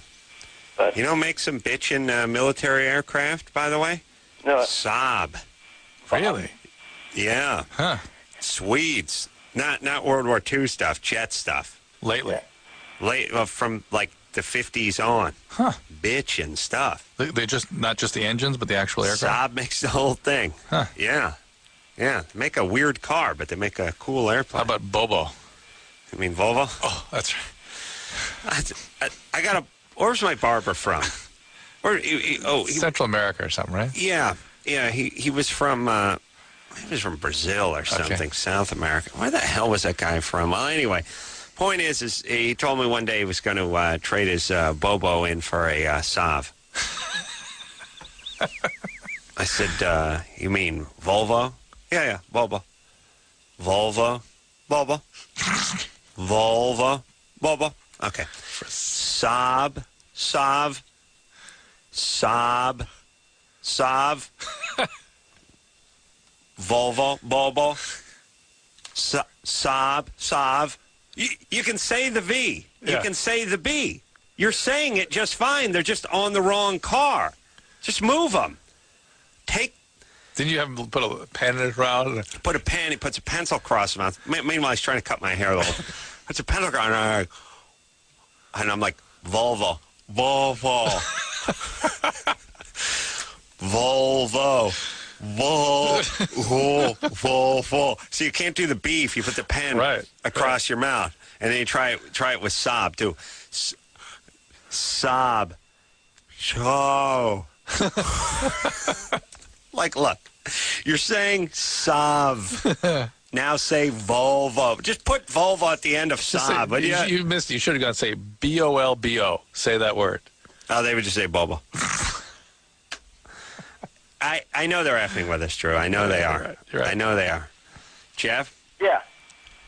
But You know, make some bitchin' military aircraft, by the way? no, Saab. Really? Yeah. Huh. Swedes. Not World War II stuff, jet stuff. Lately. From like the 50s on. Huh. Bitchin' stuff. They just, not just the engines, but the actual aircraft? Saab makes the whole thing. Huh. Yeah. Yeah. They make a weird car, but they make a cool airplane. How about Bobo? You mean Volvo? Oh, that's right. I got a... Where's my barber from? Central America or something, right? Yeah. Yeah, he was from Brazil or something, Okay. South America. Where the hell was that guy from? Well, anyway, point is he told me one day he was going to trade his Bobo in for a Saab. I said, you mean Volvo? Yeah, Volvo. Volvo. Volvo. Okay. Saab. Volvo, Saab. You can say the V. You Yeah. can say the B. You're saying it just fine. They're just on the wrong car. Just move them. Didn't you have him put a pen in his round? Put a pen. He puts a pencil across his mouth. Meanwhile, he's trying to cut my hair a little. Puts a pencil across, and I'm like, Volvo. Volvo. So you can't do the B if you put the pen across your mouth, and then you try it with Saab too. Saab. So. Like, look, you're saying Saab. Now say Volvo. Just put Volvo at the end of Saab. You missed it. You should have gone say B-O-L-B-O. Say that word. Oh, they would just say Bobo. I know they're effing with us, Drew. I know they are. You're right. I know they are. Jeff, Yeah.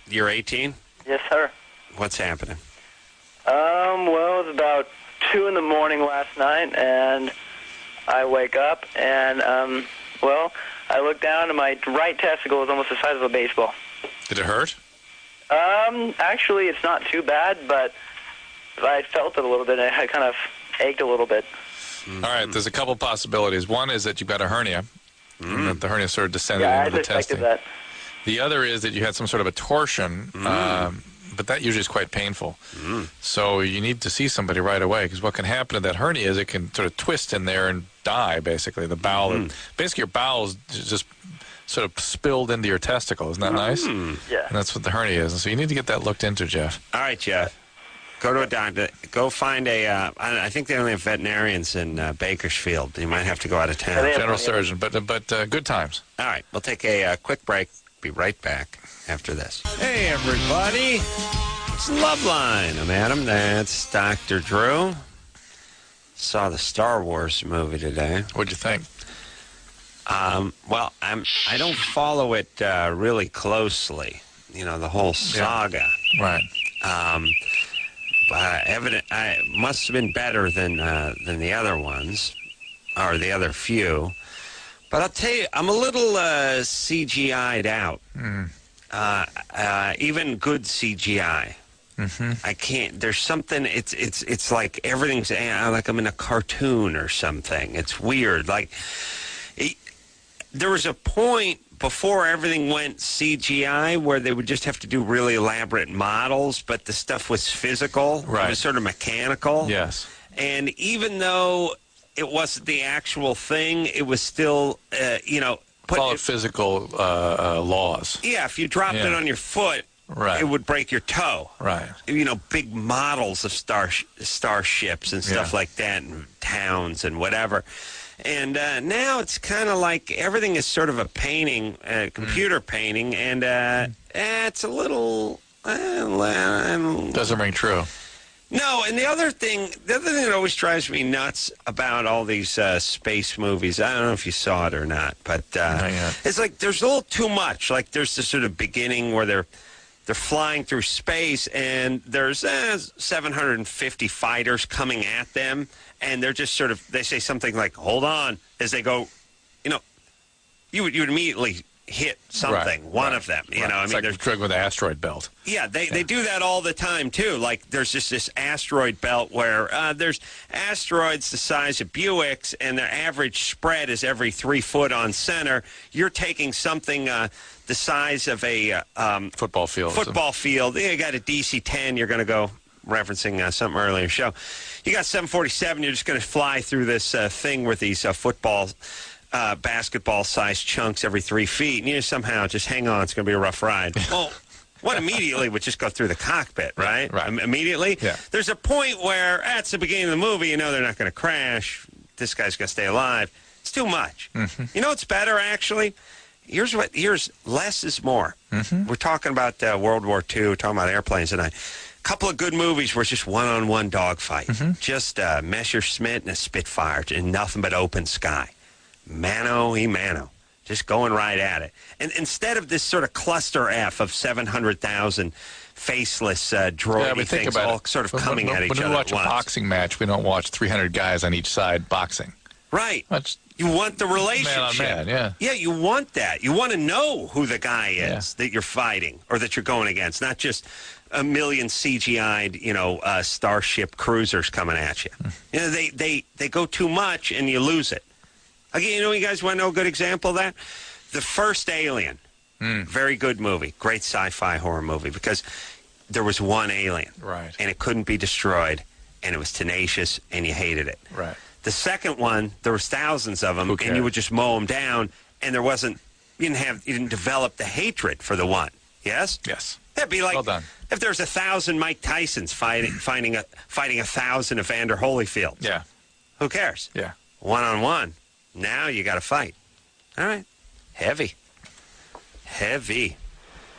you're 18? Yes, sir. What's happening? Well, it was about 2 in the morning last night, and I wake up, and, well, I look down, and my right testicle is almost the size of a baseball. Did it hurt? Actually, it's not too bad, but I felt it a little bit, and I kind of ached a little bit. All right, there's a couple possibilities. One is that you've got a hernia, and that the hernia sort of descended Yeah, I into the suspected testing. that. The other is that you had some sort of a torsion, but that usually is quite painful. So you need to see somebody right away, because what can happen to that hernia is it can sort of twist in there and die, basically. The bowel, basically your bowels just sort of spilled into your testicle. Isn't that nice? Yeah. And that's what the hernia is. And so you need to get that looked into, Jeff. All right, Jeff. Go to a doctor. Go find a. I think they only have veterinarians in Bakersfield. You might have to go out of town. Yeah, they have General plenty of- surgeon, but good times. All right, we'll take a quick break. Be right back after this. Hey, everybody. It's Loveline. I'm Adam. That's Dr. Drew. Saw the Star Wars movie today. What'd you think? Well, I don't follow it really closely. You know, the whole saga. Right. It must have been better than the other ones, or the other few. But I'll tell you, I'm a little CGI'd out. Even good CGI. I can't. There's something. It's like everything's like I'm in a cartoon or something. It's weird. Like there was a point before everything went CGI where they would just have to do really elaborate models, but the stuff was physical. Right. It was sort of mechanical. Yes. And even though it wasn't the actual thing, it was still, Follow physical laws. Yeah, if you dropped it on your foot, Right. it would break your toe. Right. You know, big models of starships and stuff Yeah. like that, and towns and whatever. And now it's kind of like everything is sort of a painting, computer painting, and it's a little. Doesn't ring true. No, and the other thing that always drives me nuts about all these space movies, I don't know if you saw it or not, but it's like there's a little too much. Like there's this sort of beginning where they're flying through space, and there's 750 fighters coming at them, and they're just sort of, they say something like, hold on, as they go, you would immediately hit something, one of them. You know, I it's mean, like there's a drug with an asteroid belt. Yeah, they do that all the time, too. Like, there's just this asteroid belt where there's asteroids the size of Buicks, and their average spread is every 3 foot on center. You're taking something the size of a Football field. You got a DC-10, you're going to go, referencing something earlier in the show. You got 747, you're just going to fly through this thing with these basketball-sized chunks every 3 feet, and you somehow just hang on. It's going to be a rough ride. Well, one immediately would just go through the cockpit, right? Immediately? Yeah. There's a point where, that's the beginning of the movie, you know they're not going to crash. This guy's going to stay alive. It's too much. You know what's better, actually? Here's less is more. We're talking about World War II, we're talking about airplanes tonight. A couple of good movies where it's just one-on-one dogfight. Just Messerschmitt and a Spitfire and nothing but open sky. Mano y mano, just going right at it. And instead of this sort of cluster F of 700,000 faceless droidy things all sort of coming at each other When we watch at a once. boxing match, we don't watch 300 guys on each side boxing. Right. That's You want the relationship. Man on man, yeah. Yeah, you want that. You want to know who the guy is that you're fighting or that you're going against, not just a million CGI'd, starship cruisers coming at you. You know, they go too much and you lose it. Again, you guys want to know a good example of that? The first Alien. Very good movie. Great sci-fi horror movie because there was one alien. Right. And it couldn't be destroyed, and it was tenacious, and you hated it. Right. The second one, there was thousands of them, Who and cares? you would just mow them down, and you didn't develop the hatred for the one. Yes? Yes. That'd be like Well done. if there's 1,000 Mike Tysons fighting 1,000 Evander Holyfields. Yeah. Who cares? Yeah. One-on-one. Now you got to fight. All right. Heavy.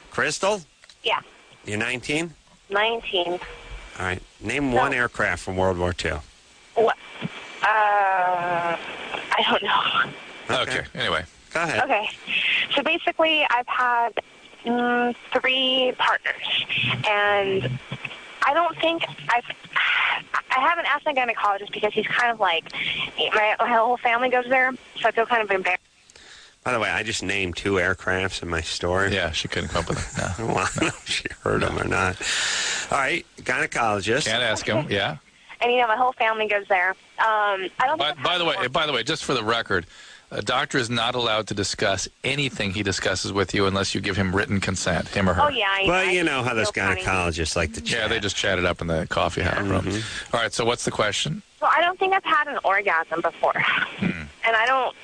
Crystal, Yeah, you're 19? 19. All right. Name one aircraft from World War II. What? I don't know. Okay. Anyway. Go ahead. Okay. So basically, I've had 3 partners, and I don't think I haven't asked my gynecologist because he's kind of like, my whole family goes there, so I feel kind of embarrassed. By the way, I just named 2 aircrafts in my story. Yeah, she couldn't come up with it. No. Well, I don't know if she heard them or not. All right, gynecologist. Can't ask him. Yeah. And, my whole family goes there. I don't think By the way, just for the record, a doctor is not allowed to discuss anything he discusses with you unless you give him written consent, him or her. Oh, yeah. Well, you know how those gynecologists like to chat. Yeah, they just chat it up in the coffee house room. All right, so what's the question? Well, I don't think I've had an orgasm before. And I don't,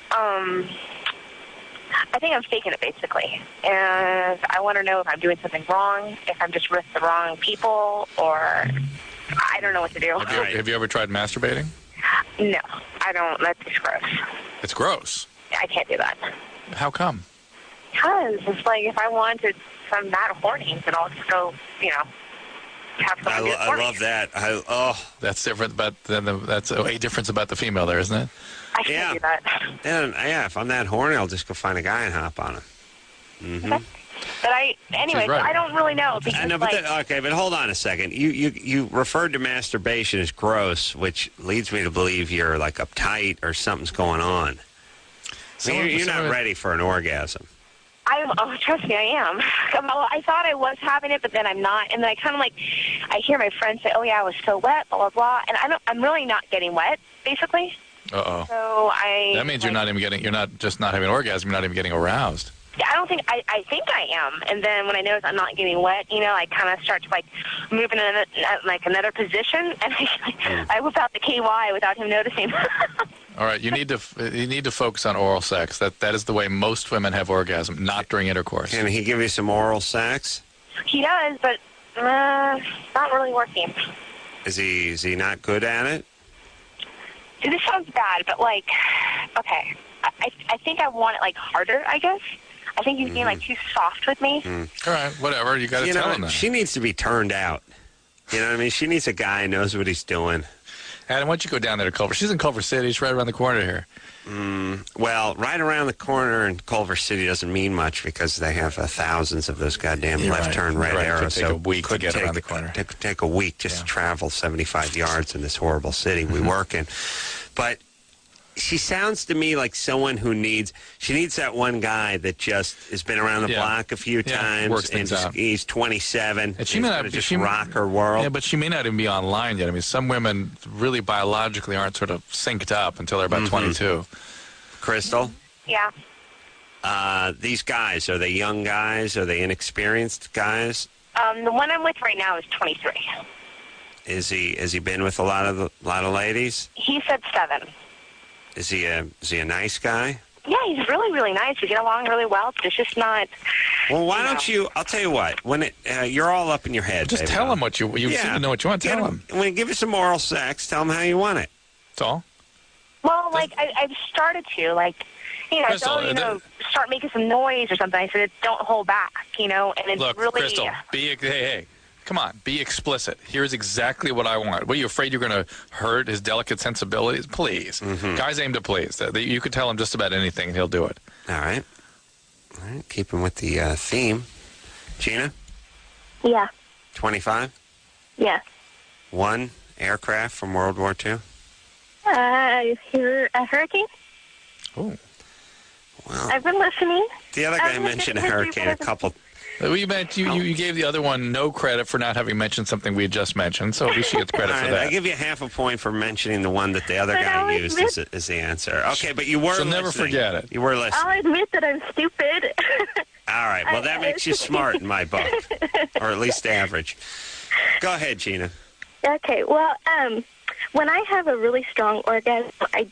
I think I'm faking it, basically. And I want to know if I'm doing something wrong, if I'm just with the wrong people, or I don't know what to do. Have you ever tried masturbating? No, I don't. That's just gross. It's gross. I can't do that. How come? Because it's like if I wanted, if I'm that horny, then I'll just go, have someone do it for me. I love that. That's different, but that's a difference about the female there, isn't it? I can't do that. Yeah, if I'm that horny, I'll just go find a guy and hop on him. Okay. But anyways, right. I don't really know because I know, but hold on a second. You referred to masturbation as gross, which leads me to believe you're like uptight or something's going on. You're not ready for an orgasm. Trust me, I am. Well, I thought I was having it, but then I'm not. And then I kind of I hear my friends say, "Oh yeah, I was so wet," blah blah blah, and I'm really not getting wet, basically. Uh-oh. So that means you're not just not having an orgasm, you're not even getting aroused. I don't think I think I am, and then when I notice I'm not getting wet, I kind of start to move in another position, and I whip out the KY without him noticing. All right, you need to focus on oral sex. That is the way most women have orgasm, not during intercourse. Can he give you some oral sex? He does, but not really working. Is he not good at it? This sounds bad, but okay, I think I want it harder, I guess. I think he's being too soft with me. All right, whatever. You got to tell him that. She needs to be turned out. You know what I mean? She needs a guy who knows what he's doing. Adam, why don't you go down there to Culver? She's in Culver City. She's right around the corner here. Well, right around the corner in Culver City doesn't mean much because they have thousands of those goddamn left turn red arrows. It could take a week to get around the corner. It could take a week just to travel 75 yards in this horrible city we work in. But she sounds to me like someone who needs that one guy that just has been around the block a few times and he's 27 and she may not just rock her world. Yeah, but she may not even be online yet. I mean, some women really biologically aren't sort of synced up until they're about 22. Crystal? Yeah. These guys, are they young guys? Are they inexperienced guys? The one I'm with right now is 23. Has he been with a lot of ladies? He said 7. Is he a nice guy? Yeah, he's really, really nice. We get along really well, but it's just not... Well, why don't you... I'll tell you what. When you're all up in your head, just tell him what you seem to know what you want. Tell him. When you give you some oral sex, tell him how you want it. That's all? Well, I've started to, Crystal, start making some noise or something. I said, don't hold back, and it's Look, really... Crystal, hey. Come on, be explicit. Here's exactly what I want. What, are you afraid you're going to hurt his delicate sensibilities? Please. Guys aim to please. You could tell him just about anything, and he'll do it. All right. Keeping with the theme. Gina? Yeah. 25? Yeah. 1 aircraft from World War II? A hurricane? Oh. Well, I've been listening. The other guy mentioned a hurricane a couple... You gave the other one no credit for not having mentioned something we had just mentioned, so at least she gets credit for that. I give you half a point for mentioning the one that the other guy used as the answer. Okay, but you were listening. Never forget it. You were listening. I'll admit that I'm stupid. All right, well, that makes you smart in my book, or at least average. Go ahead, Gina. Okay, well, when I have a really strong orgasm, I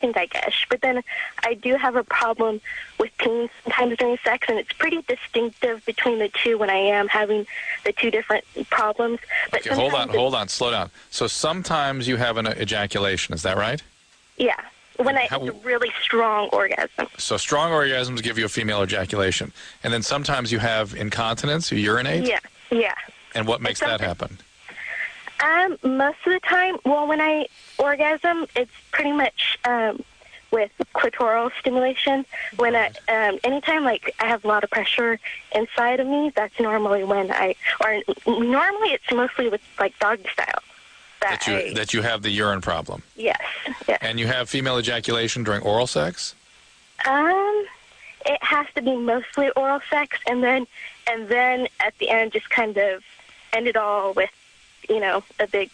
think I gush, but then I do have a problem with pain sometimes during sex, and it's pretty distinctive between the two when I am having the two different problems. But okay, hold on, slow down. So sometimes you have an ejaculation, is that right? Yeah, when it's a really strong orgasm. So strong orgasms give you a female ejaculation, and then sometimes you have incontinence, you urinate? Yeah. And what makes that happen? Most of the time, well, when I orgasm, it's pretty much with clitoral stimulation. When anytime like I have a lot of pressure inside of me, that's normally when normally it's mostly with like doggy style. That you have the urine problem. Yes. And you have female ejaculation during oral sex? It has to be mostly oral sex, and then at the end just kind of end it all with, a big,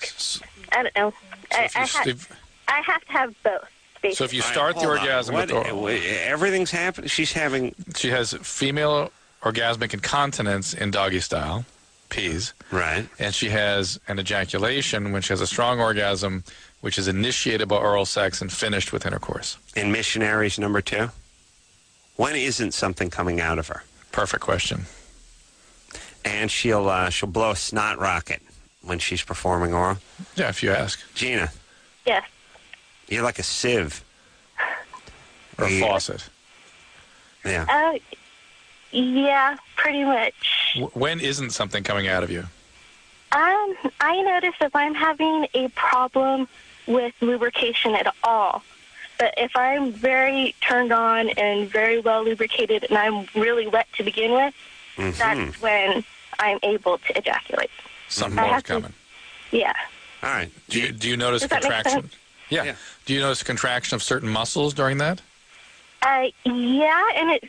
I don't know. I have to have both. Basically. So if you start the orgasm with oral, everything's happening. She has female orgasmic incontinence in doggy style, P's. Right. And she has an ejaculation when she has a strong orgasm, which is initiated by oral sex and finished with intercourse. In missionaries number 2? When isn't something coming out of her? Perfect question. And she'll blow a snot rocket when she's performing oral? Yeah, if you ask. Gina? Yes. You're like a sieve. Or a faucet. Yeah. Yeah, pretty much. When isn't something coming out of you? I notice if I'm having a problem with lubrication at all. But if I'm very turned on and very well lubricated and I'm really wet to begin with, that's when I'm able to ejaculate. Something more is coming. Yeah. All right. Do you notice Does that make contraction? sense? Yeah. Do you notice contraction of certain muscles during that? Yeah, and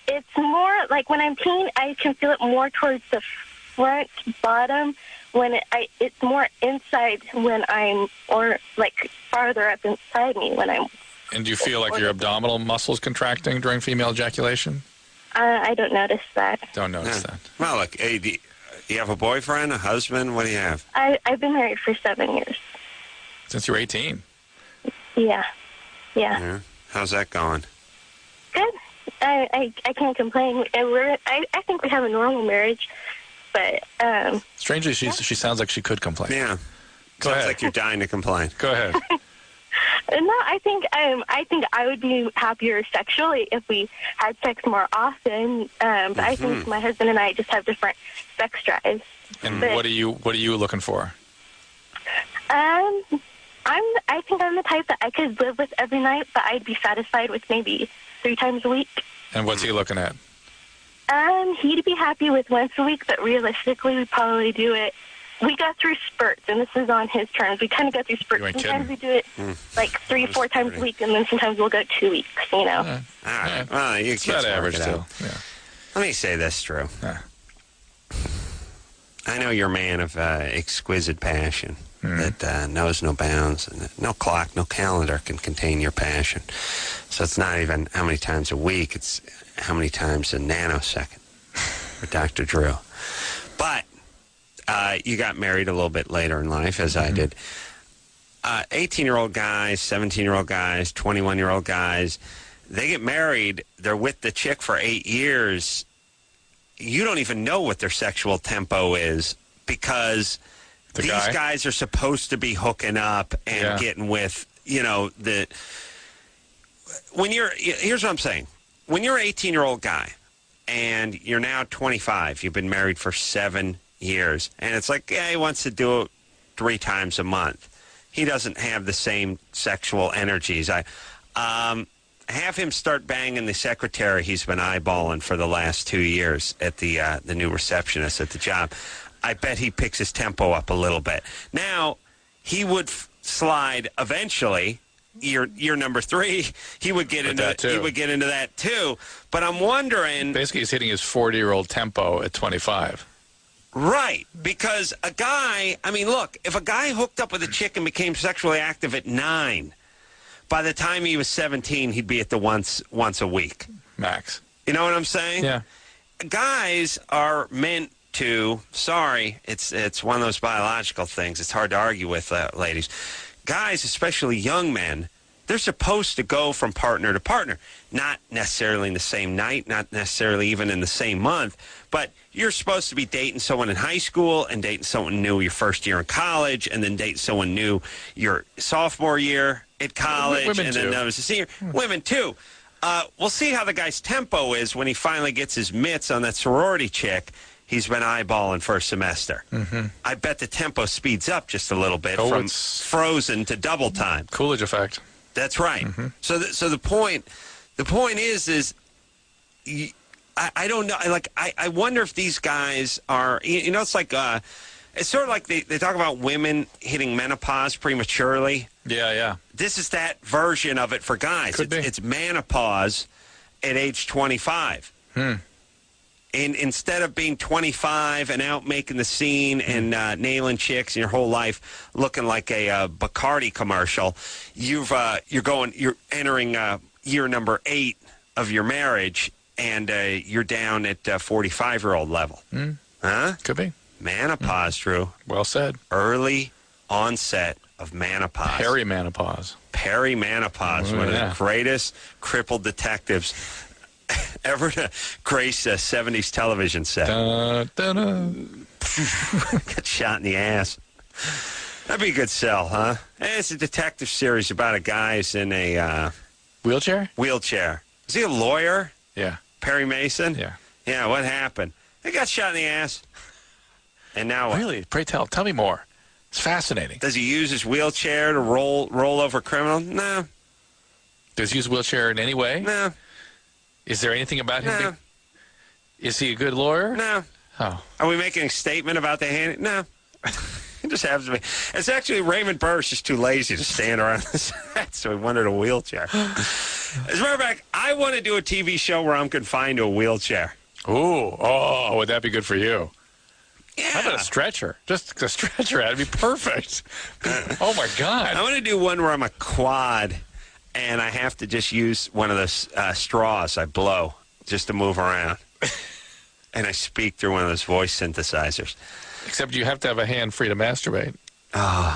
it's more like when I'm peeing, I can feel it more towards the front bottom. When it's more inside when I'm, or like farther up inside me when I'm. And do you feel like your abdominal muscles contracting during female ejaculation? I don't notice that. Don't notice that. Well, look, hey, do you have a boyfriend, a husband? What do you have? I've been married for 7 years. Since you were 18? Yeah. How's that going? Good. I can't complain. I think we have a normal marriage, but strangely, she sounds like she could complain. Yeah. Sounds ahead. Like you're dying to complain. Go ahead. No, I think I would be happier sexually if we had sex more often. But I think my husband and I just have different sex drives. And what are you looking for? I think I'm the type that I could live with every night, but I'd be satisfied with maybe 3 times a week. And what's he looking at? He'd be happy with once a week, but realistically, we'd probably do it. We go through spurts, and this is on his terms. We kind of go through spurts. Sometimes we do it like 3-4 times a week, and then sometimes we'll go 2 weeks, All right. Well, you it's about average still. Yeah. Let me say this, Drew. Yeah. I know you're a man of exquisite passion that knows no bounds, and no clock, no calendar can contain your passion. So it's not even how many times a week, it's how many times a nanosecond for Dr. Drew. But you got married a little bit later in life, as I did. 18-year-old guys, 17-year-old guys, 21-year-old guys, they get married, they're with the chick for 8 years. You don't even know what their sexual tempo is because these guys are supposed to be hooking up and getting with, here's what I'm saying. When you're an 18-year-old guy and you're now 25, you've been married for 7 years, and it's like, he wants to do it 3 times a month. He doesn't have the same sexual energies. Have him start banging the secretary he's been eyeballing for the last 2 years at the new receptionist at the job. I bet he picks his tempo up a little bit. Now, he would slide eventually. Year number 3, he would get into that too. He would get into that too. But I'm wondering. Basically, he's hitting his 40-year-old tempo at 25. Right, because a guy. I mean, look, if a guy hooked up with a chick and became sexually active at 9, by the time he was 17, he'd be at the once a week max. You know what I'm saying? Yeah. Guys are meant to. Sorry, it's one of those biological things. It's hard to argue with, ladies. Guys, especially young men, they're supposed to go from partner to partner. Not necessarily in the same night, not necessarily even in the same month, but you're supposed to be dating someone in high school and dating someone new your first year in college and then dating someone new your sophomore year at college. Women and too. then as a senior. Women, too. We'll see how the guy's tempo is when he finally gets his mitts on that sorority chick he's been eyeballing for a semester. I bet the tempo speeds up just a little bit from frozen to double time. Coolidge effect. That's right. Mm-hmm. So the point is I don't know. Like, I wonder if these guys are, it's like, it's sort of like they talk about women hitting menopause prematurely. Yeah. This is that version of it for guys. Could be. It's menopause at age 25. And instead of being 25 and out making the scene and nailing chicks and your whole life looking like a Bacardi commercial, you're entering year number 8 of your marriage, and you're down at 45-year-old level. Huh? Could be. Menopause, Drew. Well said. Early onset of menopause. Perimenopause. Perimenopause. One of the greatest crippled detectives ever to grace a 70s television set. Got shot in the ass. That'd be a good sell, huh? It's a detective series about a guy who's in a wheelchair. Is he a lawyer? Yeah. Perry Mason? Yeah. Yeah, what happened? They got shot in the ass. And now what? Really? Pray tell me more. It's fascinating. Does he use his wheelchair to roll over criminals? No. Does he use a wheelchair in any way? No. Is there anything about him? No. Is he a good lawyer? No. Oh. Are we making a statement about the hand? No. It just happens to be. It's actually Raymond Burr's just too lazy to stand around the set, so he wanted a wheelchair. As a matter of fact, I want to do a TV show where I'm confined to a wheelchair. Ooh. Oh, would that be good for you? Yeah. How about a stretcher? Just a stretcher. That'd be perfect. Oh, my God. I want to do one where I'm a quad, and I have to just use one of those straws I blow just to move around. And I speak through one of those voice synthesizers. Except you have to have a hand free to masturbate.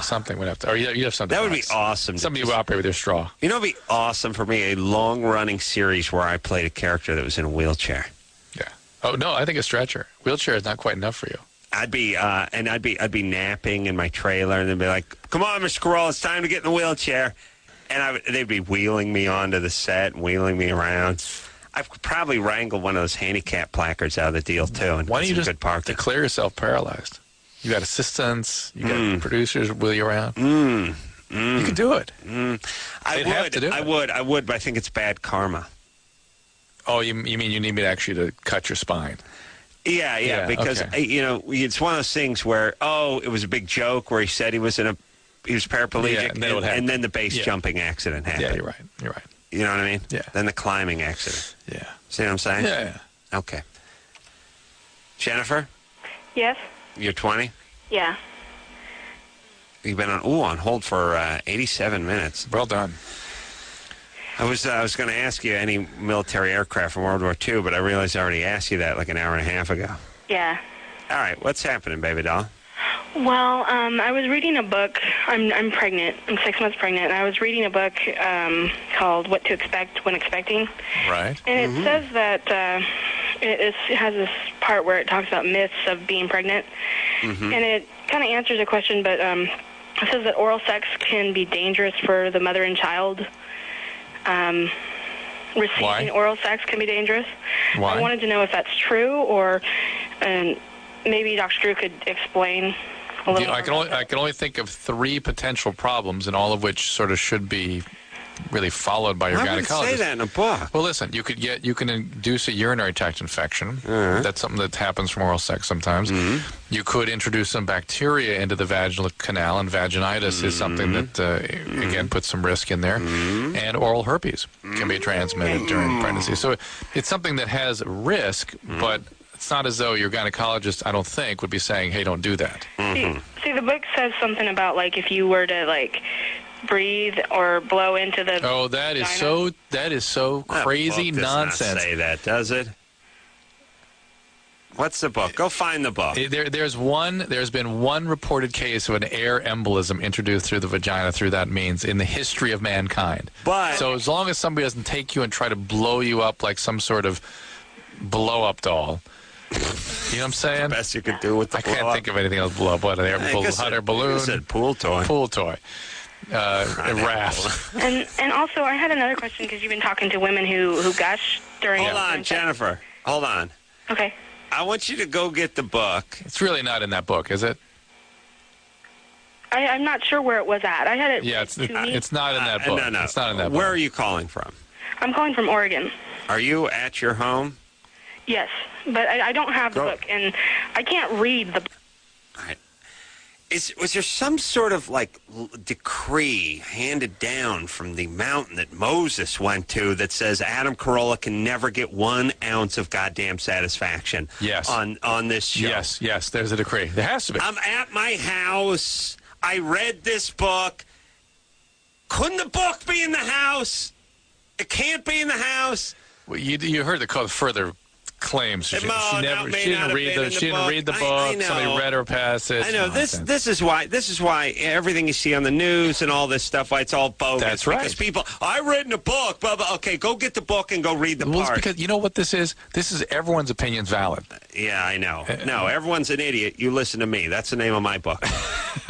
Something would have to. Or you have something. That would be awesome. Somebody would operate with their straw. You know, it would be awesome for me, a long-running series where I played a character that was in a wheelchair. Yeah. Oh, no, I think a stretcher. Wheelchair is not quite enough for you. I'd be napping in my trailer, and they'd be like, "Come on, Mr. Carolla, it's time to get in the wheelchair." And they'd be wheeling me onto the set, and wheeling me around. I could probably wrangle one of those handicap placards out of the deal, too. And why don't you just declare yourself paralyzed? You got assistants, you got producers wheel you around. You could do it. I would, but I think it's bad karma. Oh, you mean you need me to cut your spine? Yeah, because it's one of those things where it was a big joke where he said he was paraplegic, and then the base jumping accident happened. Yeah, you're right. You know what I mean? Yeah. Then the climbing accident. Yeah. See what I'm saying? Yeah. Okay. Jennifer, Yes? you're 20. Yeah. You've been on hold for 87 minutes. Well done. I was going to ask you any military aircraft from World War II, but I realized I already asked you that like an hour and a half ago. Yeah. All right, what's happening, baby doll? Well, I was reading a book. I'm pregnant. I'm 6 months pregnant. And I was reading a book called What to Expect When Expecting. Right. And it says that it has this part where it talks about myths of being pregnant. And it kind of answers a question, but it says that oral sex can be dangerous for the mother and child. Receiving oral sex can be dangerous. Why? I wanted to know if that's true, or maybe Dr. Drew could explain a little more. I can only think of 3 potential problems, and all of which sort of should be really followed by your gynecologist. I would say that in a book. Well, listen, you can induce a urinary tract infection. That's something that happens from oral sex sometimes. You could introduce some bacteria into the vaginal canal, and vaginitis is something that, again, puts some risk in there. And oral herpes can be transmitted during pregnancy. So it's something that has risk, but it's not as though your gynecologist, I don't think, would be saying, hey, don't do that. See, the book says something about, like, if you were to, breathe or blow into the that is so crazy nonsense. Does not say that, does it? What's the book? Go find the book. There's been one reported case of an air embolism introduced through the vagina through that means in the history of mankind. So as long as somebody doesn't take you and try to blow you up like some sort of blow-up doll, you know what I'm saying? The best you could do with the I can't think of anything else blow up. What, hot air balloon? You said pool toy. Pool toy. A raft. And also, I had another question, because you've been talking to women who gush during... Hold on, Jennifer. Hold on. Okay. I want you to go get the book. It's really not in that book, is it? I'm not sure where it was at. I had it. Yeah, it's not in that book. No. It's not in that book. Where are you calling from? I'm calling from Oregon. Are you at your home? Yes, but I don't have the book, and I can't read the book. All right. Was there some sort of decree handed down from the mountain that Moses went to that says Adam Carolla can never get 1 ounce of goddamn satisfaction? Yes. On this show. Yes. There's a decree. There has to be. I'm at my house. I read this book. Couldn't the book be in the house? It can't be in the house. Well, you heard the further claims. She didn't read the book. I know. Somebody read her passage. I know. This is why everything you see on the news and all this stuff, why it's all bogus. That's right. Because people, I read in a book, blah, blah. Okay, go get the book and go read the Well, part. it's because you know what this is? This is everyone's opinion's valid. Yeah, I know. No, everyone's an idiot. You listen to me. That's the name of my book.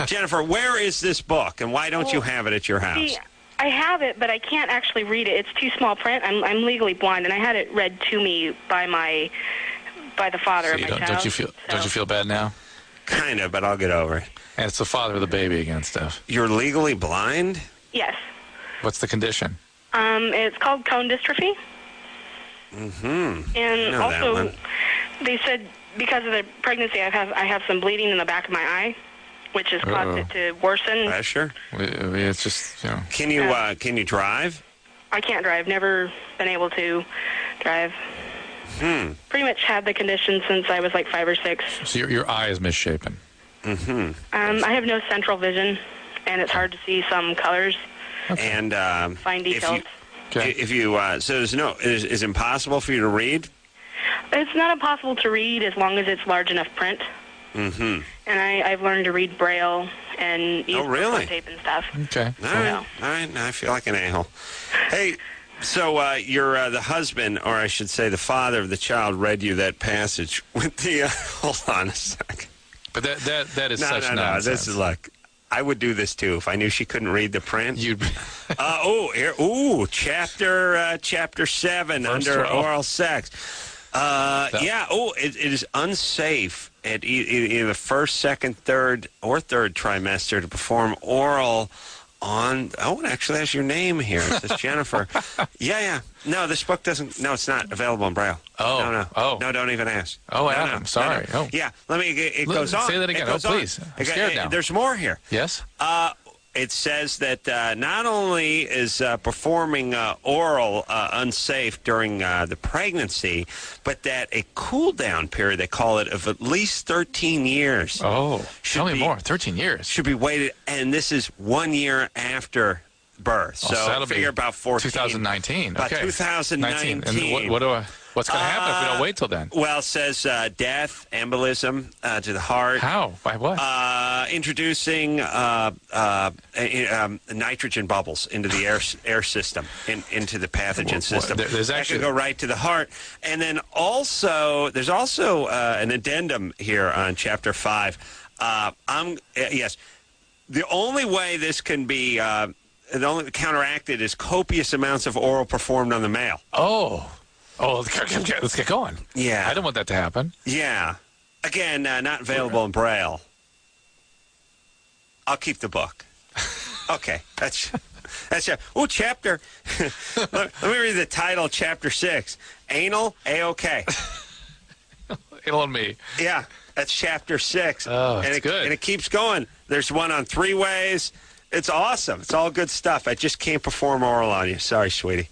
Jennifer, where is this book, and why don't you have it at your house? See, I have it, but I can't actually read it. It's too small print. I'm legally blind, and I had it read to me by the father of my child. Don't you feel bad now? Kind of, but I'll get over it. And it's the father of the baby again, Steph. You're legally blind? Yes. What's the condition? It's called cone dystrophy. Mm-hmm. And also, they said because of the pregnancy, I have some bleeding in the back of my eye, which has caused it to worsen. Pressure? It's just, you know. Can you drive? I can't drive. Never been able to drive. Pretty much had the condition since I was like 5 or 6. So your eye is misshapen. Mm-hmm. I have no central vision, and it's hard to see some colors. Okay. And fine details. If you so there's no is it impossible for you to read? It's not impossible to read as long as it's large enough print. Mm-hmm. And I've learned to read Braille and use tape and stuff. Okay. All right. Now I feel like an a-hole. Hey, so you're the husband, or I should say the father of the child, read you that passage with the hold on a second. But that is such nonsense. No, this is like, I would do this too if I knew she couldn't read the print. Chapter 7 under oral sex. It is unsafe at either the first, second, third, or third trimester to perform oral on. Oh, it actually has your name here. It says Jennifer. Yeah. No, this book doesn't. No, it's not available in Braille. Oh. No, don't even ask. Oh, Adam, sorry. No. Yeah, let me. It goes on. Say that again. Please. I'm scared now. There's more here. Yes. It says that not only is performing oral unsafe during the pregnancy, but that a cool-down period, they call it, of at least 13 years. Oh, tell me more. 13 years. Should be waited, and this is 1 year after birth. So figure about 14. 2019. About 2019. And what's going to happen if we don't wait till then? Well, it says death, embolism to the heart. How? By what? Introducing nitrogen bubbles into the air system, into the pathogen system. That could go right to the heart. And then also, there's also an addendum here on Chapter 5. Yes, the only way this can be the only counteracted is copious amounts of oral performed on the male. Oh, let's get going. Yeah. I don't want that to happen. Yeah. Again, not available in Braille. I'll keep the book. Okay. That's chapter. Let me read the title, Chapter 6. Anal, A-OK. Anal and me. Yeah. That's Chapter 6. Oh, that's good. And it keeps going. There's one on 3 ways. It's awesome. It's all good stuff. I just can't perform oral on you. Sorry, sweetie.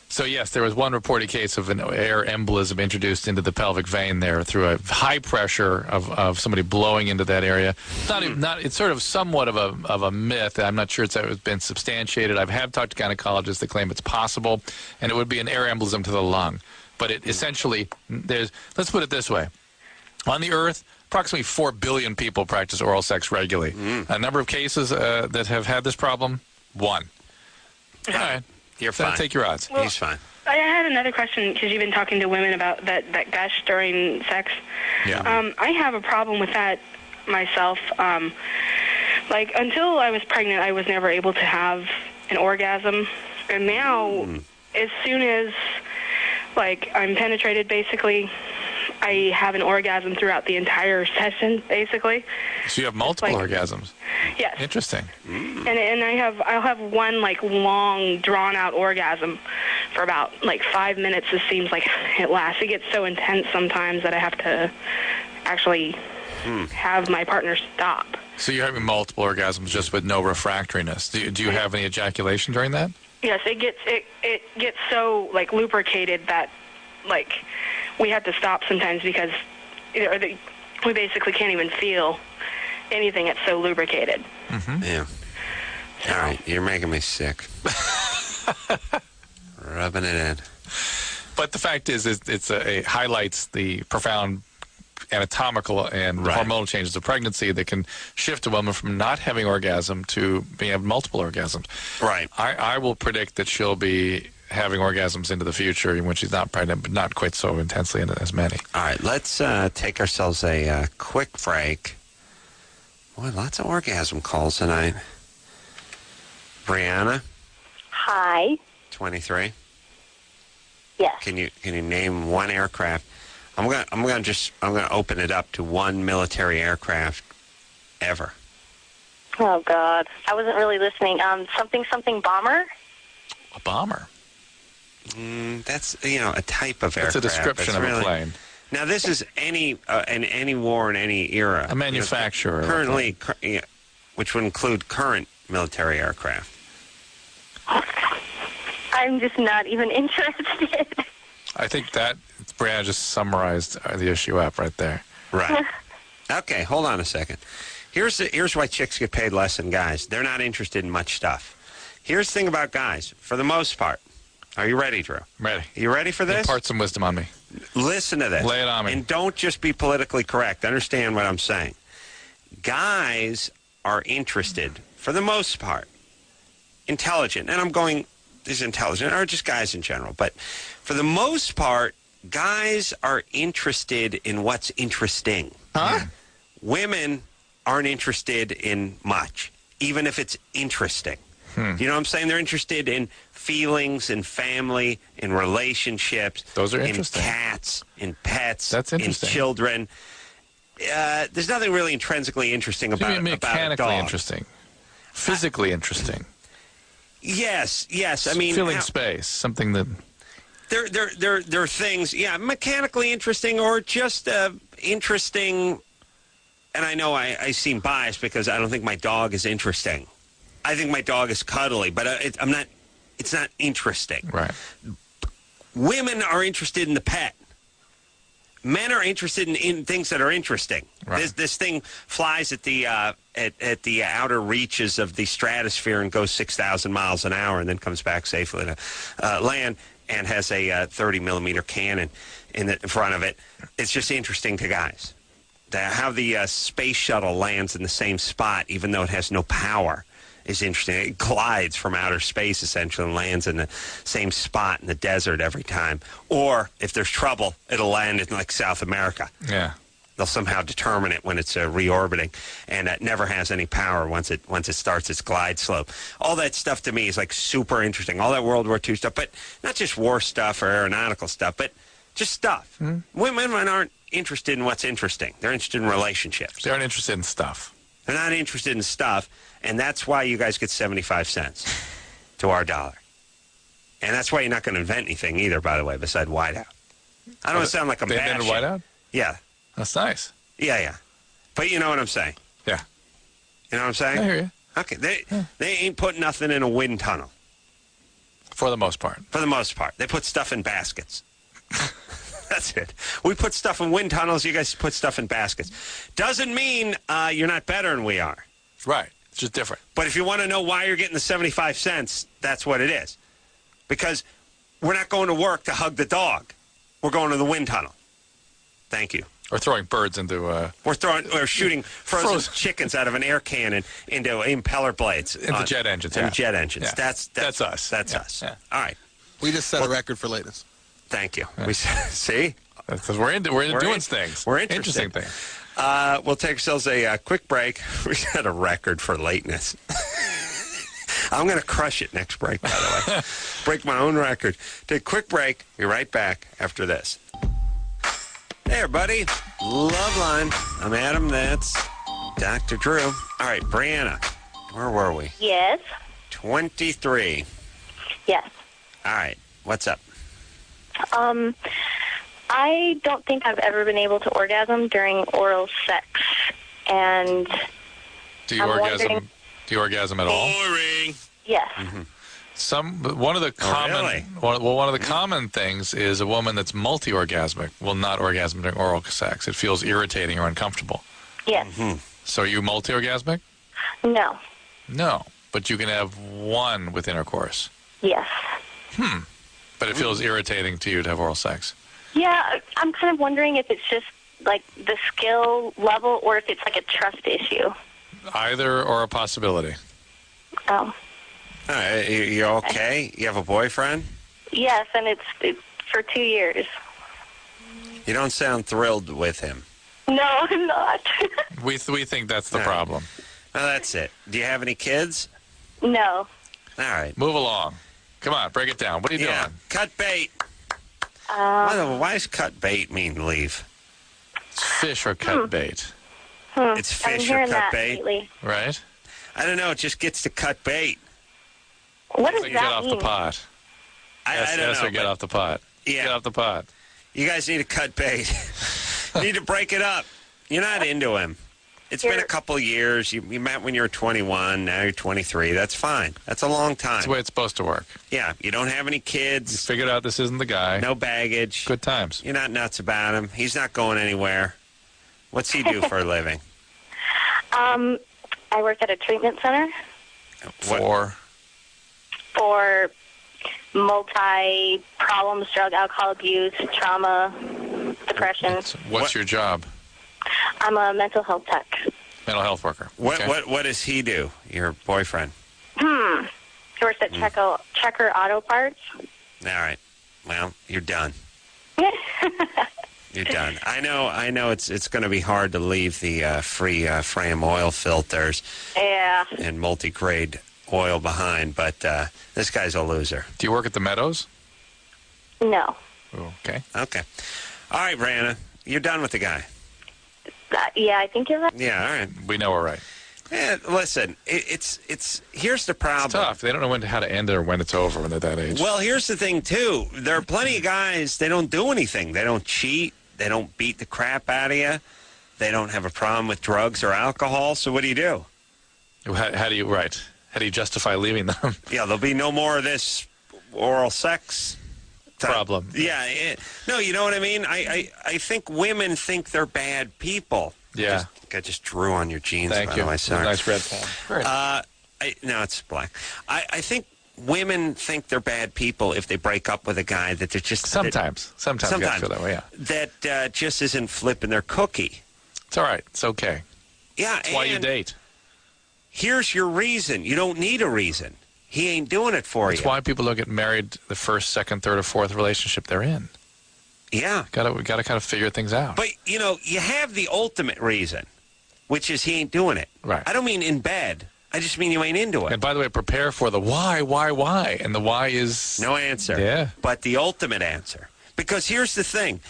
So, yes, there was one reported case of an air embolism introduced into the pelvic vein there through a high pressure of somebody blowing into that area. It's sort of somewhat of a myth. I'm not sure it's been substantiated. I have talked to gynecologists that claim it's possible, and it would be an air embolism to the lung. But it essentially, let's put it this way. On the Earth, approximately 4 billion people practice oral sex regularly. A number of cases that have had this problem, 1. All right. You're fine. Take your odds. He's fine. I had another question because you've been talking to women about that gush during sex. Yeah. I have a problem with that myself. Until I was pregnant, I was never able to have an orgasm. And now, as soon as, I'm penetrated, basically, I have an orgasm throughout the entire session, basically. So you have multiple orgasms. Yes. Interesting. And I'll have one like long drawn out orgasm for about like 5 minutes. It seems like it lasts. It gets so intense sometimes that I have to actually have my partner stop. So you're having multiple orgasms just with no refractoriness. Do you have any ejaculation during that? Yes, it gets so like lubricated that like we have to stop sometimes because we basically can't even feel anything. It's so lubricated. Mm-hmm. Yeah. All right, you're making me sick. Rubbing it in. But the fact is it highlights the profound anatomical and hormonal changes of pregnancy that can shift a woman from not having orgasm to being having multiple orgasms. Right. I will predict that she'll be having orgasms into the future when she's not pregnant, but not quite so intensely as many. All right, let's take ourselves a quick break. Boy, lots of orgasm calls tonight. Brianna, Hi. 23. Yes. Can you name one aircraft? I'm gonna open it up to one military aircraft ever. Oh God, I wasn't really listening. Something bomber. A bomber. That's a type of aircraft. It's a description of a plane. Now this is in any war in any era. A manufacturer. Currently, which would include current military aircraft. I'm just not even interested. I think that Brianna just summarized the issue up right there. Right. Okay, hold on a second. Here's why chicks get paid less than guys. They're not interested in much stuff. Here's the thing about guys, for the most part. Are you ready, Drew? Ready. You ready for this? Impart some wisdom on me. Listen to this. Lay it on me. And don't just be politically correct. Understand what I'm saying. Guys are interested, for the most part, intelligent. And I'm going, these intelligent, or just guys in general. But for the most part, guys are interested in what's interesting. Huh? Women aren't interested in much, even if it's interesting. You know what I'm saying? They're interested in feelings, in family, in relationships. Those are interesting. In cats, in pets, That's interesting. in children. There's nothing really intrinsically interesting about, mechanically about a dog. interesting. Physically interesting. Yes. I mean, filling space, something that... There are things, mechanically interesting or just interesting. And I know I seem biased because I don't think my dog is interesting. I think my dog is cuddly, but it's not interesting. Right. Women are interested in the pet. Men are interested in things that are interesting. Right. This thing flies at the at the outer reaches of the stratosphere and goes 6,000 miles an hour and then comes back safely to land and has a 30-millimeter cannon in front of it. It's just interesting to guys. How the space shuttle lands in the same spot, even though it has no power, is interesting. It glides from outer space, essentially, and lands in the same spot in the desert every time. Or, if there's trouble, it'll land in, like, South America. Yeah. They'll somehow determine it when it's reorbiting, and it never has any power once it starts its glide slope. All that stuff to me is, like, super interesting. All that World War II stuff, but not just war stuff or aeronautical stuff, but just stuff. Mm-hmm. Women aren't interested in what's interesting. They're interested in relationships. They aren't interested in stuff. They're not interested in stuff, and that's why you guys get 75 cents to our dollar. And that's why you're not going to invent anything either, by the way, beside whiteout. I don't sound like I'm They invented bashing. whiteout? Yeah. That's nice. Yeah. But you know what I'm saying? Yeah. You know what I'm saying? I hear you. Okay. They ain't putting nothing in a wind tunnel. For the most part. For the most part. They put stuff in baskets. That's it. We put stuff in wind tunnels. You guys put stuff in baskets. Doesn't mean you're not better than we are. Right. It's just different. But if you want to know why you're getting the 75 cents, that's what it is. Because we're not going to work to hug the dog. We're going to the wind tunnel. Thank you. Or throwing birds into... We're shooting frozen chickens out of an air cannon into impeller blades. Into jet engines. Into jet engines. Yeah. That's us. That's Yeah. us. Yeah. All right. We just set a record for latest. Thank you. Yeah. We see? Because we're doing things. We're interesting things. We'll take ourselves a quick break. We had a record for lateness. I'm going to crush it next break, by the way. Break my own record. Take a quick break. Be right back after this. Hey, everybody. Loveline. I'm Adam. That's Dr. Drew. All right, Brianna. Where were we? Yes. 23. Yes. All right. What's up? I don't think I've ever been able to orgasm during oral sex, and Do you I'm orgasm? wondering- Do you orgasm at all? Boring. yes. One of the common really? one of the common things is a woman that's multi-orgasmic will not orgasm during oral sex. It feels irritating or uncomfortable. Yes. So are you multi-orgasmic? No. No, but you can have one with intercourse. Yes. But it feels irritating to you to have oral sex. Yeah, I'm kind of wondering if it's just like the skill level or if it's like a trust issue. Either or a possibility. Oh. All right. You okay? You have a boyfriend? Yes, and it's for 2 years. You don't sound thrilled with him. No, I'm not. We think that's the All right. problem. Well, that's it. Do you have any kids? No. All right. Move along. Come on, break it down. What are you Yeah. doing? Cut bait. Why does cut bait mean leave? It's fish or cut bait, It's I've been fish or hearing cut that bait. lately. right? I don't know. It just gets to cut bait. What does Like that get off mean? the pot. I don't Yes, know. or get but off the pot. Yeah. Get off the pot. You guys need to cut bait. You need to break it up. You're not into him. It's been a couple years. You met when you were 21. Now you're 23. That's fine. That's a long time. That's the way it's supposed to work. Yeah. You don't have any You kids. figured out this isn't the guy. No baggage. Good times. You're not nuts about him. He's not going anywhere. What's he do for a living? I work at a treatment center For for multi-problems, drug, alcohol abuse, trauma, depression. what's your job? I'm a mental health tech. Mental health worker. What Okay. what does he do? Your boyfriend? He works at Checker Auto Parts. All right. Well, you're done. You're done. I know. It's going to be hard to leave the free frame oil filters Yeah. and multi-grade oil behind, but this guy's a loser. Do you work at the Meadows? No. Okay. Okay. All right, Brianna, you're done with the guy. Yeah, I think you're right. Yeah. All right. We know we're right. Yeah, listen, it's here's the problem. It's tough. They don't know how to end it or when it's over when they're that age. Well, here's the thing too. There are plenty of guys. They don't do anything. They don't cheat. They don't beat the crap out of you. They don't have a problem with drugs or alcohol. So what do you do? How do you justify leaving them? Yeah, there'll be no more of this oral sex Problem. Yeah. No, you know what I mean? I think women think they're bad people. Yeah. I just drew on your jeans, Thank by you. the way. Sorry. Nice red pen. No, it's black. I think women think they're bad people if they break up with a guy that they're just... Sometimes guys feel that way, yeah. That just isn't flipping their cookie. It's all right. It's okay. Yeah, That's why you date. Here's your reason. You don't need a reason. He ain't doing it for That's you. why people don't get married the first, second, third, or fourth relationship they're in. Yeah. We gotta kind of figure things out. But, you have the ultimate reason, which is he ain't doing it. Right. I don't mean in bed. I just mean you ain't into it. And by the way, prepare for the why. And the why is... No answer. Yeah. But the ultimate answer. Because here's the thing.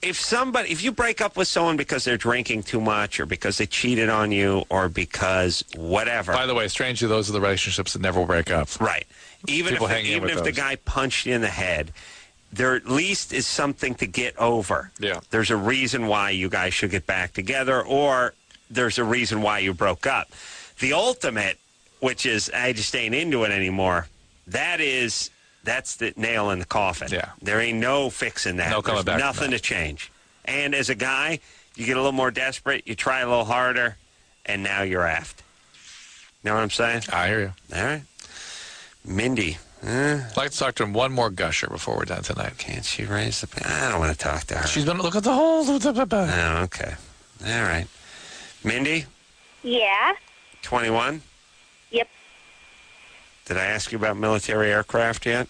If you break up with someone because they're drinking too much or because they cheated on you or because whatever. By the way, strangely, those are the relationships that never break up. Right. Even People hang in with if the those. guy punched you in the head, there at least is something to get over. Yeah. There's a reason why you guys should get back together, or there's a reason why you broke up. The ultimate, which is I just ain't into it anymore, that's the nail in the coffin. Yeah. There ain't no fixing that. No coming There's back from nothing that. to change. And as a guy, you get a little more desperate, you try a little harder, and now you're aft. Know what I'm saying? I hear you. All right. Mindy. I'd like to talk to him one more gusher before we're done tonight. Can't she raise the... I don't want to talk to her. She's been... Look at the whole... Oh, okay. All right. Mindy, Yeah. 21? Yep. Did I ask you about military aircraft yet?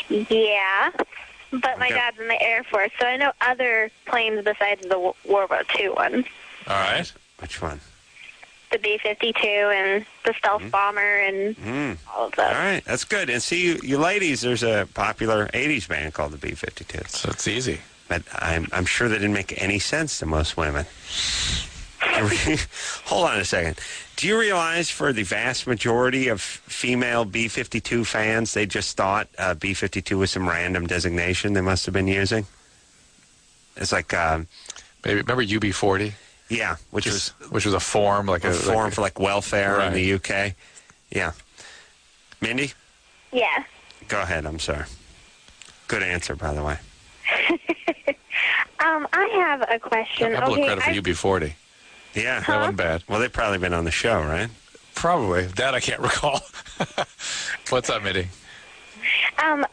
Yeah. But my Okay. dad's in the Air Force, so I know other planes besides the World War II one. All right. Which one? The B-52 and the stealth bomber and all of those. All right. That's good. And see, you ladies, there's a popular 80s band called the B-52. So it's easy. But I'm sure that didn't make any sense to most women. Hold on a second. Do you realize for the vast majority of female B-52 fans, they just thought B-52 was some random designation they must have been using? It's like... Maybe, remember UB40? Yeah, which was a form, like a form for like welfare right. in the UK. Yeah. Mindy? Yeah. Go ahead, I'm sorry. Good answer, by the way. I have a question. Double credit for UB40. Yeah. That wasn't bad. Well, they've probably been on the show, right? Probably. That I can't recall. What's up, Mindy? I'm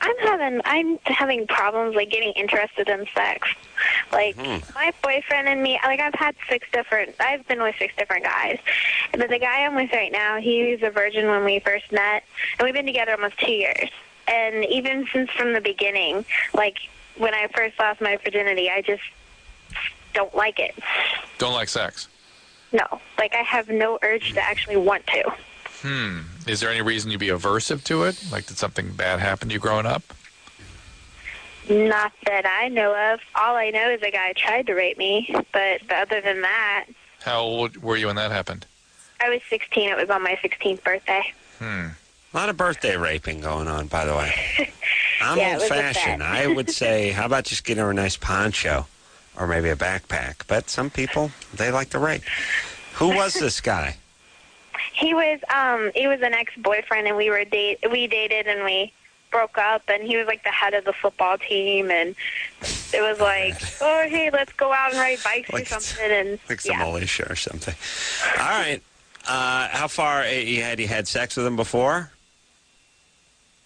having problems like getting interested in sex. Like my boyfriend and me, like I've been with 6 different guys. But the guy I'm with right now, he was a virgin when we first met, and we've been together almost 2 years. And even since from the beginning, like when I first lost my virginity, I just don't like it. Don't like sex? No, like I have no urge to actually want to. Is there any reason you'd be aversive to it? Like, did something bad happen to you growing up? Not that I know of. All I know is a guy tried to rape me, but other than that... How old were you when that happened? I was 16. It was on my 16th birthday. A lot of birthday raping going on, by the way. I'm Yeah, it was old-fashioned. upset. I would say, how about just getting her a nice poncho or maybe a backpack? But some people, they like to rape. Who was this guy? He was an ex-boyfriend, and we dated, and we broke up, and he was like the head of the football team, and it was like, oh, hey, let's go out and ride bikes or something, and like some militia or something. All right. How far you had sex with him before?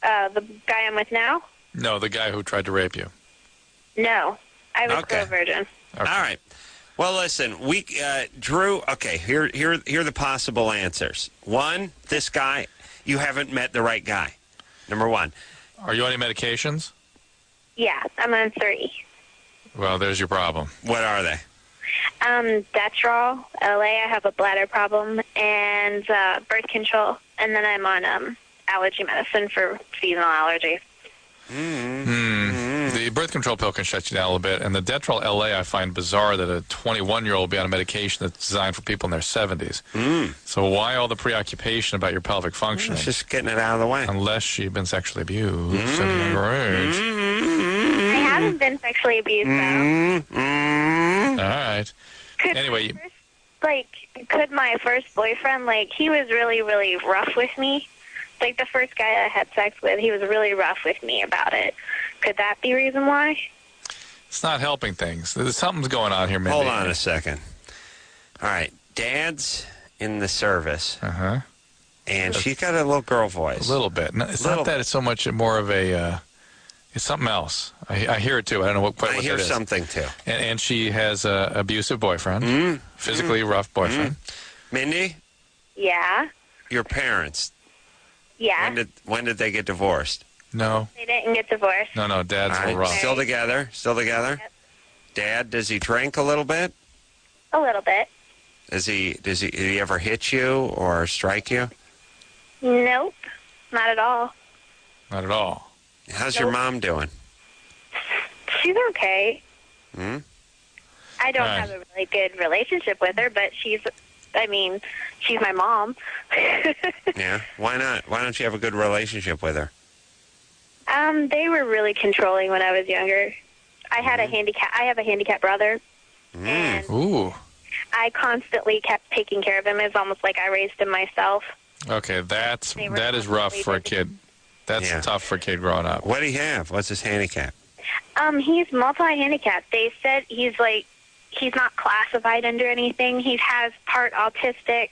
The guy I'm with now? No, the guy who tried to rape you. No, I was Okay. still a virgin. All right. Well, listen, Drew, okay, here are the possible answers. 1, this guy, you haven't met the right guy. Number 1. Are you on any medications? Yeah, I'm on 3. Well, there's your problem. What are they? Detrol, LA, I have a bladder problem, and birth control, and then I'm on allergy medicine for seasonal allergies. The birth control pill can shut you down a little bit, and the Detrol LA I find bizarre that a 21-year-old will be on a medication that's designed for people in their 70s. So why all the preoccupation about your pelvic functioning? It's just getting it out of the way. Unless you've been sexually abused at a younger age. I haven't been sexually abused, though. All right. Anyway, Could my first boyfriend, he was really, really rough with me. Like, the first guy I had sex with, he was really rough with me about it. Could that be reason why? it's not helping things. Something's going on here, Mindy. Hold on a second. All right. Dad's in the service. Uh-huh. And she's got a little girl voice. A little bit. No, it's not that it's so much more of a... it's something else. I hear it, too. I don't know what I hear something, too. And she has an abusive boyfriend, physically rough boyfriend. Mindy? Yeah. Your parents, Yeah. when did they get divorced? No. They didn't get divorced. No, Dad's All a little rough. Still together? Yep. Dad, does he drink a little bit? A little bit. Did he ever hit you or strike you? Nope. Not at all. Not at all. How's your mom doing? She's okay. Hmm? I don't Right. have a really good relationship with her, but she's my mom. Yeah. Why not? Why don't you have a good relationship with her? They were really controlling when I was younger. I had I have a handicapped brother, and Ooh. I constantly kept taking care of him. It's almost like I raised him myself. Okay, that is rough for a kid. That's tough for a kid growing up. What do he have? What's his handicap? He's multi-handicapped. They said he's not classified under anything. He has part autistic.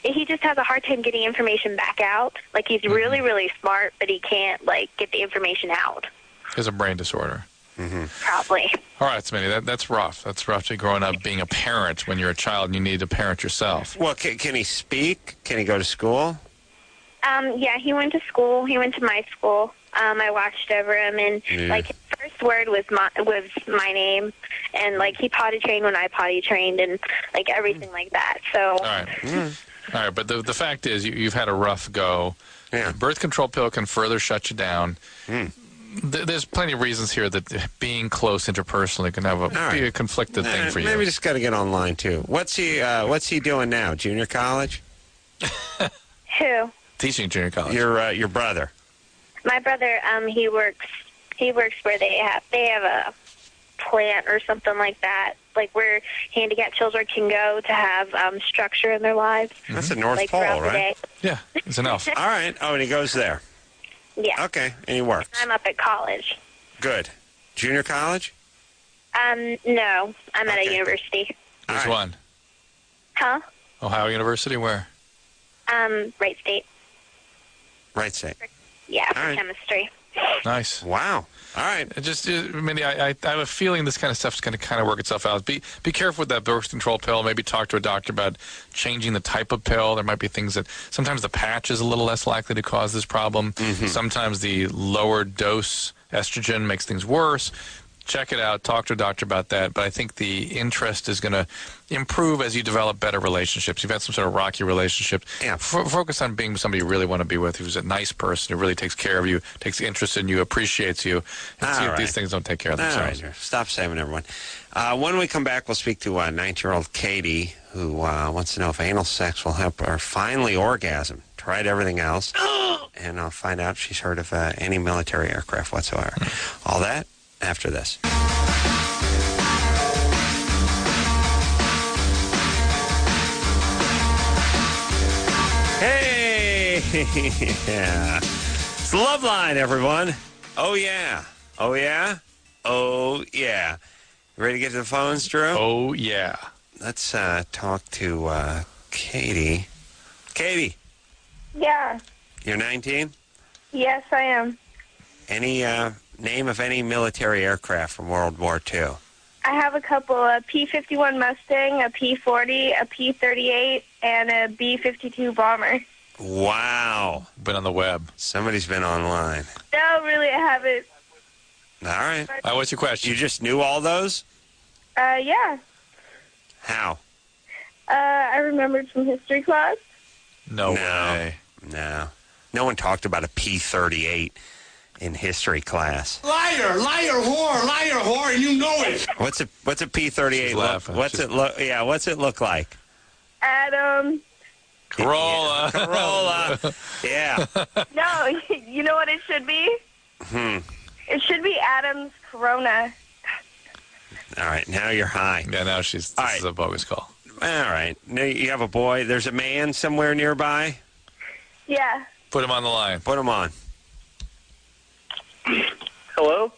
He just has a hard time getting information back out. Like, he's really, really smart, but he can't, get the information out. He has a brain disorder. Probably. All right, Smitty, that's rough. That's rough to growing up being a parent when you're a child and you need to parent yourself. Well, can he speak? Can he go to school? Yeah, he went to school. He went to my school. I watched over him, and his first word was my name, and he potty trained when I potty trained, and everything like that. So. All right. All right, but the fact is you've had a rough go. Yeah. The birth control pill can further shut you down. There's plenty of reasons here that being close interpersonally can have be a conflicted thing for you. Maybe just got to get online too. What's he doing now? Junior college? Who? Teaching junior college. Your brother. My brother, he works where they have a plant or something like that, like where handicapped children can go to have structure in their lives. That's at North like Pole, throughout the right? day. Yeah, it's enough. All right. Oh, and he goes there. Yeah. Okay, and he works. I'm up at college. Good. Junior college? No, I'm at a Okay. university. Which one? Huh? Ohio University? Where? Wright State. Right state. Yeah, All for right. chemistry. Nice. Wow. All right. Mindy, I have a feeling this kind of stuff's going to kind of work itself out. Be careful with that birth control pill. Maybe talk to a doctor about changing the type of pill. There might be things that sometimes the patch is a little less likely to cause this problem. Sometimes the lower dose estrogen makes things worse. Check it out. Talk to a doctor about that. But I think the interest is going to improve as you develop better relationships. You've had some sort of rocky relationship. Yeah. Focus on being somebody you really want to be with, who's a nice person, who really takes care of you, takes interest in you, appreciates you. And see if these things don't take care of themselves. All right. Stop saving everyone. When we come back, we'll speak to 19-year-old Katie, who wants to know if anal sex will help her finally orgasm. Tried everything else. And I'll find out if she's heard of any military aircraft whatsoever. All that after this. Hey! Yeah. It's Loveline, everyone. Oh, yeah. Oh, yeah? Oh, yeah. Ready to get to the phones, Drew? Oh, yeah. Let's talk to Katie. Katie, Yeah. you're 19? Yes, I am. Any name of any military aircraft from World War II? I have a couple: a P-51 Mustang, a P-40, a P-38, and a B-52 bomber. Wow. Been on the web. Somebody's been online. No, really, I haven't. All right. What's your question? You just knew all those? Yeah. How? I remembered from history class. No way. No. No one talked about a P-38 in history class. Liar, whore, and you know it. What's a P-38 She's look? laughing. What's it look like? Adam. Carolla. Carolla. Yeah. No, you know what it should be? It should be Adam's Corona. All right. Now you're high. Yeah, now this is a bogus call. All right. Now you have a boy. There's a man somewhere nearby. Yeah. Put him on the line. Put him on. Hello?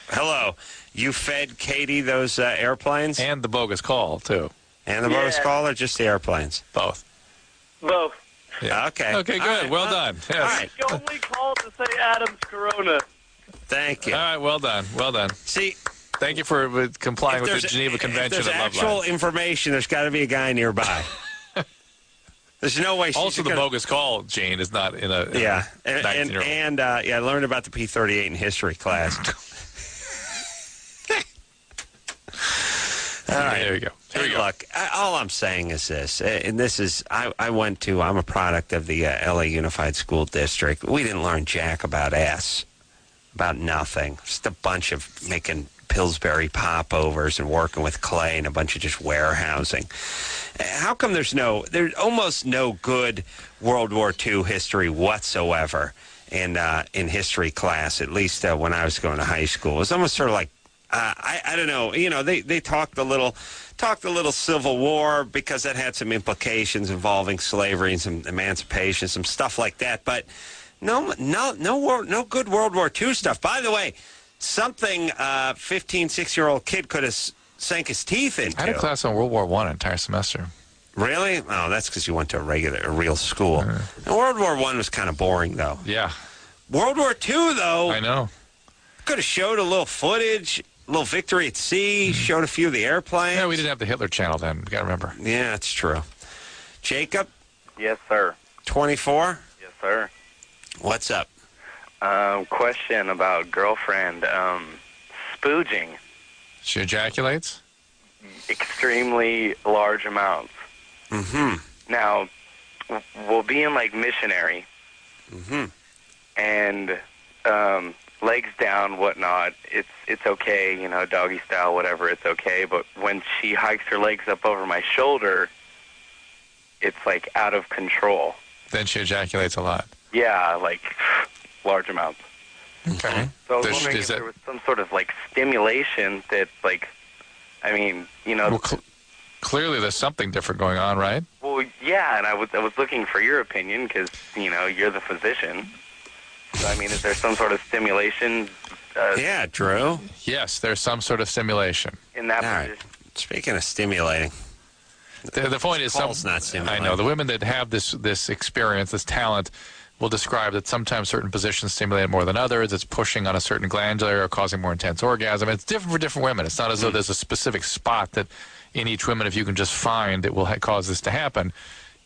Hello. You fed Katie those airplanes? And the bogus call, too. And the bogus Yeah. call, or just the airplanes? Both. Both. Yeah. Okay. Okay, good. All right, well done. Yes. All right. You only called to say Adam's Corona. Thank you. All right, well done. Well done. See, Thank you for complying with the there's- Geneva if Convention there's at actual Loveline. information, there's got to be a guy nearby. There's no way she's Also, the gonna, bogus call, Gene, is not in a Yeah. in a 19-year-old. And I learned about the P-38 in history class. All right. There you go. Here we Hey, go. look, all I'm saying is this, and this is, I'm a product of the LA Unified School District. We didn't learn jack about about nothing. Just a bunch of making Pillsbury popovers and working with clay and a bunch of just warehousing. How come there's almost no good World War II history whatsoever in history class, at least when I was going to high school? It was almost sort of like, I don't know, they talked a little Civil War because that had some implications involving slavery and some emancipation, some stuff like that, but no good World War II stuff. By the way, something 16-year-old kid could have sank his teeth into. I had a class on World War I an entire semester. Really? Oh, that's because you went to a real school. And World War I was kind of boring, though. Yeah. World War II, though, I know. could have showed a little footage, a little victory at sea, showed a few of the airplanes. Yeah, we didn't have the Hitler channel then. We got to remember. Yeah, that's true. Jacob, Yes, sir. 24. Yes, sir. What's up? Question about girlfriend spooging. She ejaculates? Extremely large amounts. Mm-hmm. Now, we'll be in, like, missionary. Mm-hmm. And legs down, whatnot, it's okay, you know, doggy style, whatever, it's okay. But when she hikes her legs up over my shoulder, it's like out of control. Then she ejaculates a lot. Yeah, like large amounts. Okay. So I was wondering if there was some sort of like stimulation that, like, I mean, you know. Well, clearly there's something different going on, right? Well, yeah, and I was looking for your opinion because, you know, you're the physician. So, I mean, is there some sort of stimulation? Yeah, Drew. Yes, there's some sort of stimulation. In that All position. right. Speaking of stimulating. The point is, not stimulating. I know the women that have this experience, this talent, will describe that sometimes certain positions stimulate more than others. It's pushing on a certain glandular or causing more intense orgasm. It's different for different women. It's not as though there's a specific spot that in each woman, if you can just find, it will cause this to happen.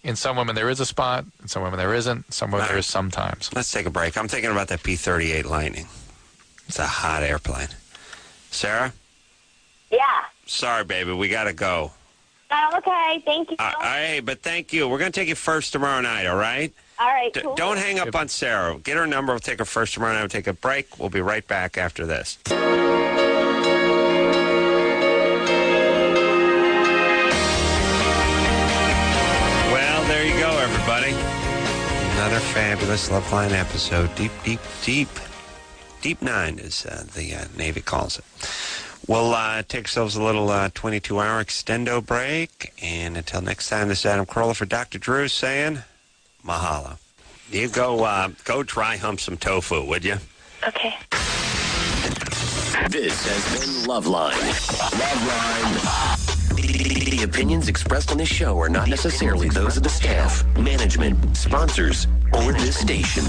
In some women, there is a spot. In some women, there isn't. Some women, there is sometimes. Let's take a break. I'm thinking about that P-38 Lightning. It's a hot airplane. Sarah? Yeah. Sorry, baby. We got to go. Okay, thank you. Hey, but thank you. We're going to take you first tomorrow night, all right? All right, cool. Don't hang up on Sarah. Get her number. We'll take her first tomorrow night. We'll take a break. We'll be right back after this. Well, there you go, everybody. Another fabulous Loveline episode. Deep 9 is the Navy calls it. We'll take ourselves a little 22-hour extendo break. And until next time, this is Adam Carolla for Dr. Drew saying mahalo. You go dry hump some tofu, would you? Okay. This has been Loveline. The opinions expressed on this show are not necessarily those of the staff, management, sponsors, or this station.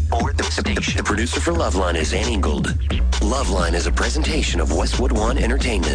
The producer for Loveline is Ann Ingold. Loveline is a presentation of Westwood One Entertainment.